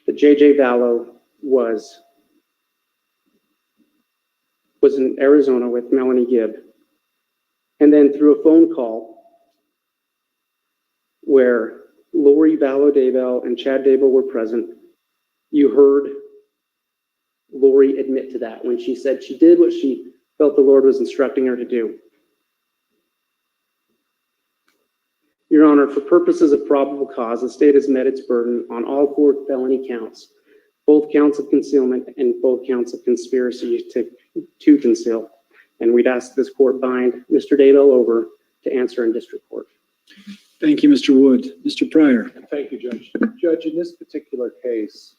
that J.J. Vallow was in Arizona with Melanie Gibb. And then through a phone call where Lori Vallow Daybell and Chad Daybell were present, you heard Lori admit to that when she said she did what she felt the Lord was instructing her to do. Your Honor, for purposes of probable cause, the state has met its burden on all 4 felony counts, both counts of concealment and both counts of conspiracy to conceal. And we'd ask this court bind Mr. Daybell over to answer in district court. Thank you, Mr. Wood. Mr. Pryor. Thank you, Judge. Judge, in this particular case,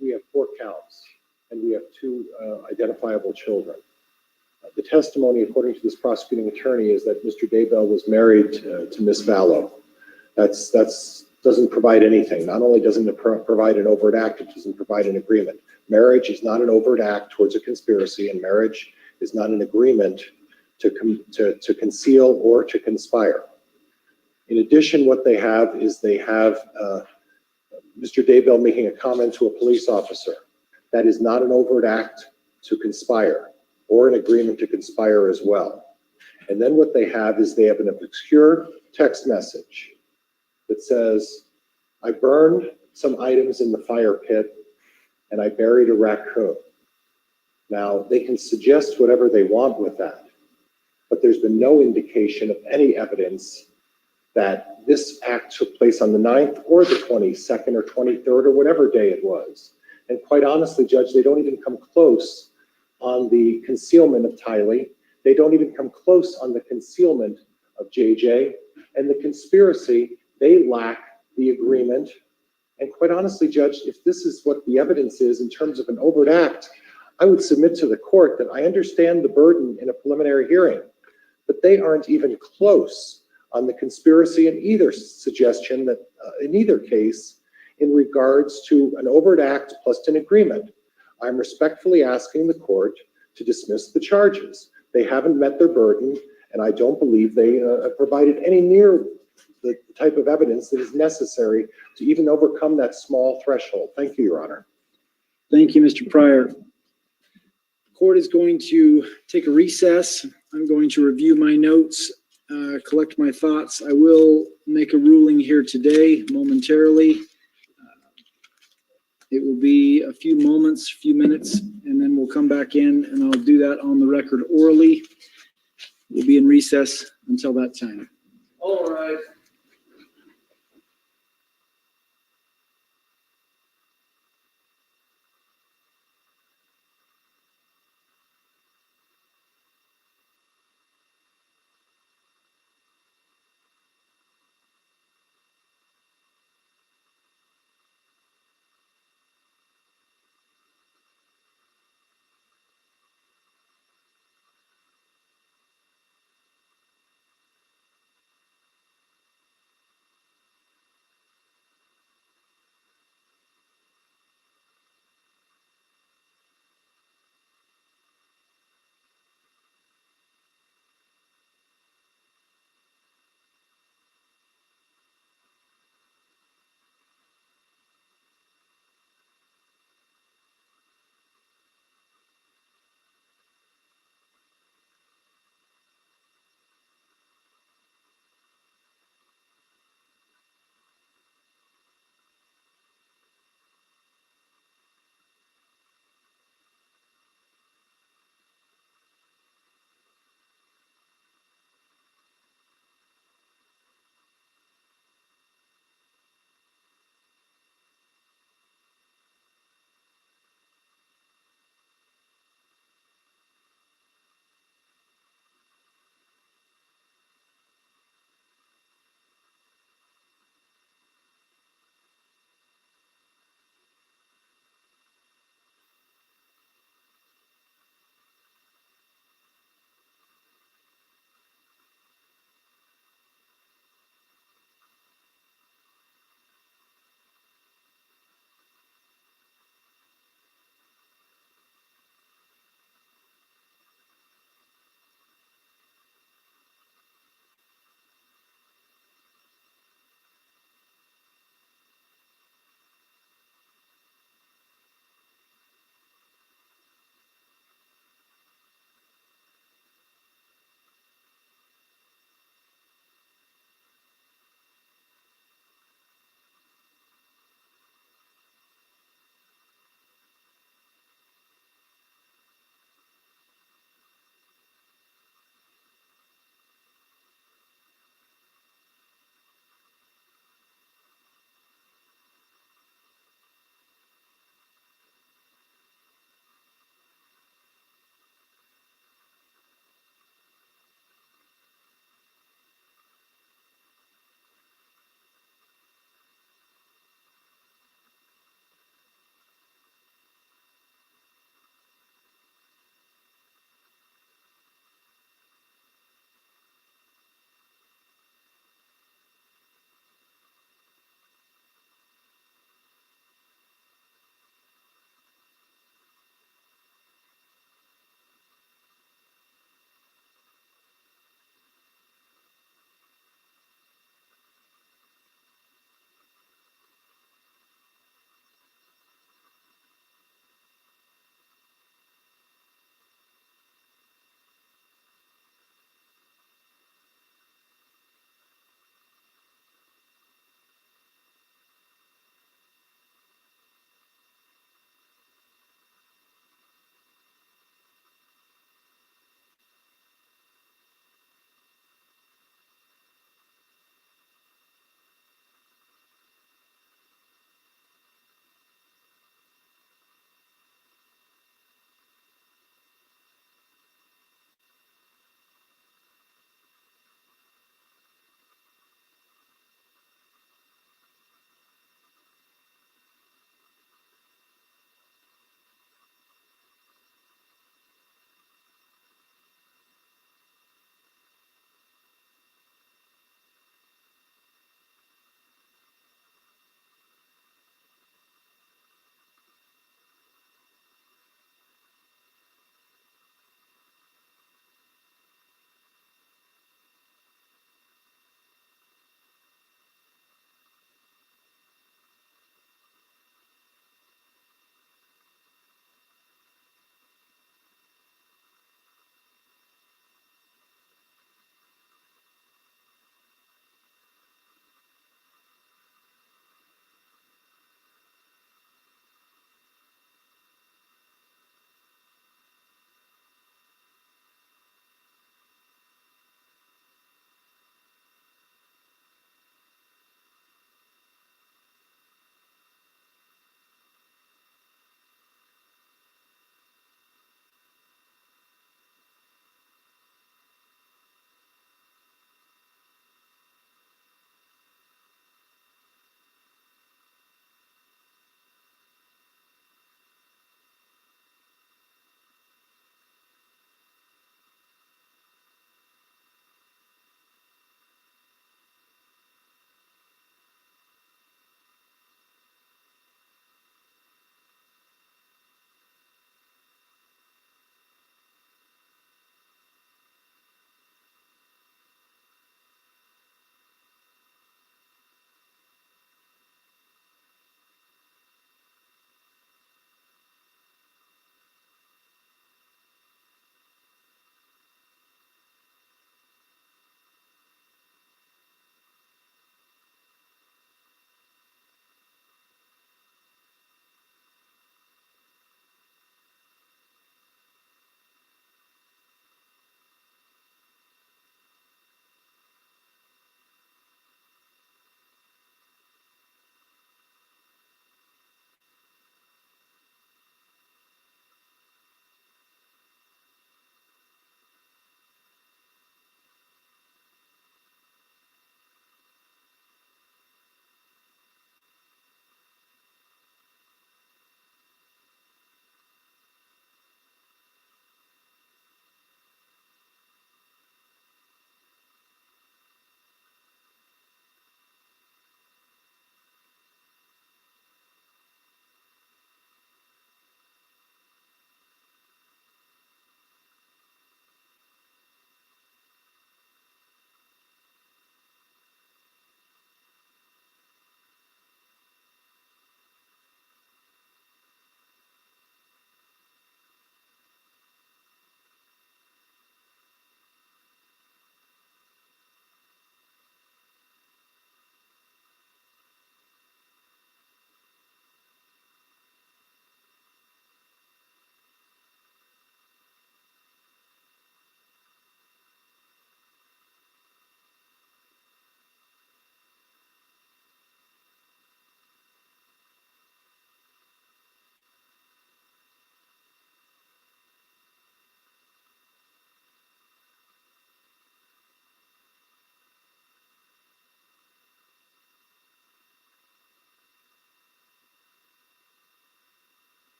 we have 4 counts and we have 2 identifiable children. The testimony, according to this prosecuting attorney, is that Mr. Daybell was married to Miss Vallow. That's doesn't provide anything. Not only doesn't it provide an overt act, it doesn't provide an agreement. Marriage is not an overt act towards a conspiracy, and marriage is not an agreement to conceal or to conspire. In addition, what they have is Mr. Daybell making a comment to a police officer. That is not an overt act to conspire or an agreement to conspire as well. And then what they have is they have an obscure text message that says, I burned some items in the fire pit and I buried a raccoon. Now, they can suggest whatever they want with that, but there's been no indication of any evidence that this act took place on the 9th or the 22nd or 23rd or whatever day it was. And quite honestly, Judge, they don't even come close on the concealment of Tylee. They don't even come close on the concealment of JJ. And the conspiracy, they lack the agreement. And quite honestly, Judge, if this is what the evidence is in terms of an overt act, I would submit to the court that I understand the burden in a preliminary hearing, but they aren't even close on the conspiracy in either suggestion that in either case in regards to an overt act plus an agreement. I'm respectfully asking the court to dismiss the charges. They haven't met their burden, and I don't believe they provided any near the type of evidence that is necessary to even overcome that small threshold. Thank you, Your Honor. Thank you, Mr. Pryor. The court is going to take a recess. I'm going to review my notes, collect my thoughts. I will make a ruling here today momentarily. It will be a few moments, few minutes, and then we'll come back in and I'll do that on the record orally. We'll be in recess until that time. All right.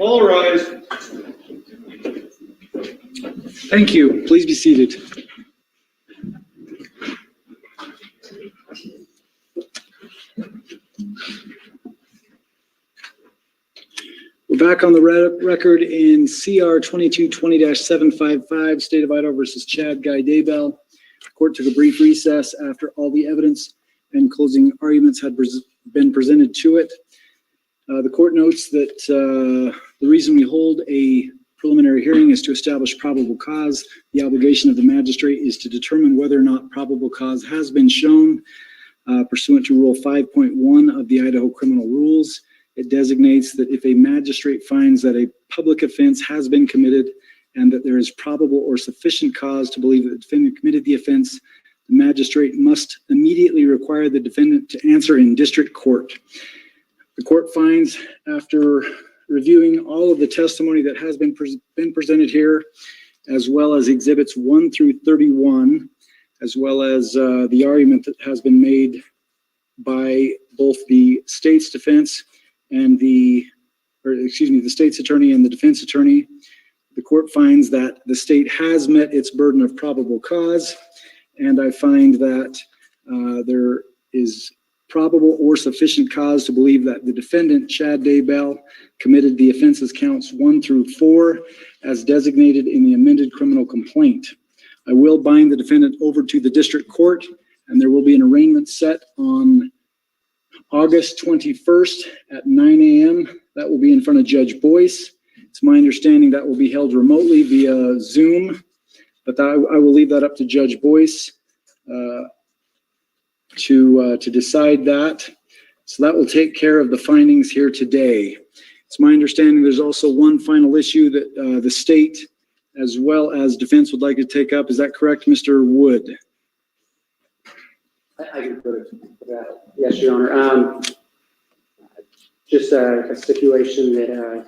All rise. Thank you. Please be seated. We're back on the record in CR 2220-755, State of Idaho versus Chad Daybell. Court took a brief recess after all the evidence and closing arguments had been presented to it. The court notes that the reason we hold a preliminary hearing is to establish probable cause. The obligation of the magistrate is to determine whether or not probable cause has been shown pursuant to Rule 5.1 of the Idaho Criminal Rules. It designates that if a magistrate finds that a public offense has been committed and that there is probable or sufficient cause to believe that the defendant committed the offense, the magistrate must immediately require the defendant to answer in district court. The court finds, after reviewing all of the testimony that has been presented here, as well as exhibits 1 through 31, as well as the argument that has been made by both the state's defense and the state's attorney and the defense attorney, the court finds that the state has met its burden of probable cause, and I find that there is probable or sufficient cause to believe that the defendant, Chad Daybell, committed the offenses counts 1 through 4 as designated in the amended criminal complaint. I will bind the defendant over to the district court, and there will be an arraignment set on August 21st at 9 a.m. That will be in front of Judge Boyce. It's my understanding that will be held remotely via Zoom, but I will leave that up to Judge Boyce to decide that. So that will take care of the findings here today. It's my understanding there's also one final issue that the state as well as defense would like to take up. Is that correct, Mr. Wood? I can put it to that. Yes, Your Honor. Just a stipulation that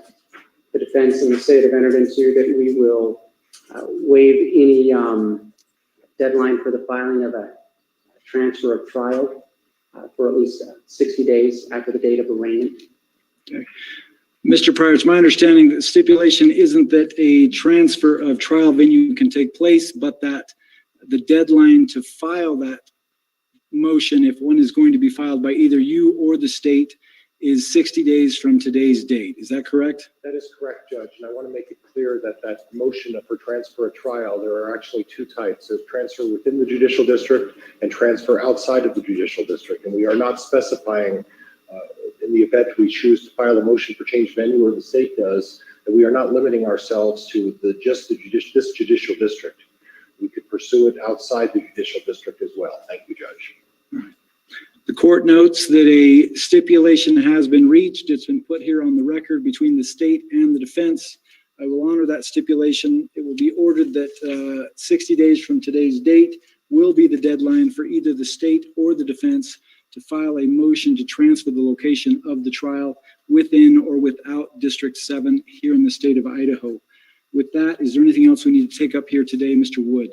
the defense and the state have entered into, that we will waive any deadline for the filing of a transfer of trial for at least 60 days after the date of arraignment. Okay. Mr. Pryor, it's my understanding that stipulation isn't that a transfer of trial venue can take place, but that the deadline to file that motion, if one is going to be filed by either you or the state, is 60 days from today's date. Is that correct? That is correct, Judge, and I want to make it clear that that motion for transfer of trial, there are actually two types. There's transfer within the judicial district and transfer outside of the judicial district, and we are not specifying in the event we choose to file a motion for change venue, or the state does, that we are not limiting ourselves to this judicial district. We could pursue it outside the judicial district as well. Thank you, Judge. The court notes that a stipulation has been reached. It's been put here on the record between the state and the defense. I will honor that stipulation. It will be ordered that 60 days from today's date will be the deadline for either the state or the defense to file a motion to transfer the location of the trial within or without District 7 here in the state of Idaho. With that, is there anything else we need to take up here today, Mr. Wood?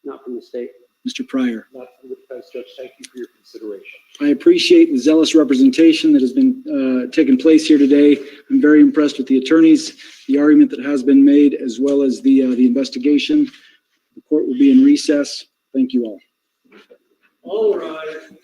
Not from the state. Mr. Pryor? Not from the defense, Judge. Thank you for your consideration. I appreciate the zealous representation that has been taken place here today. I'm very impressed with the attorneys, the argument that has been made, as well as the investigation. The court will be in recess. Thank you all. All rise.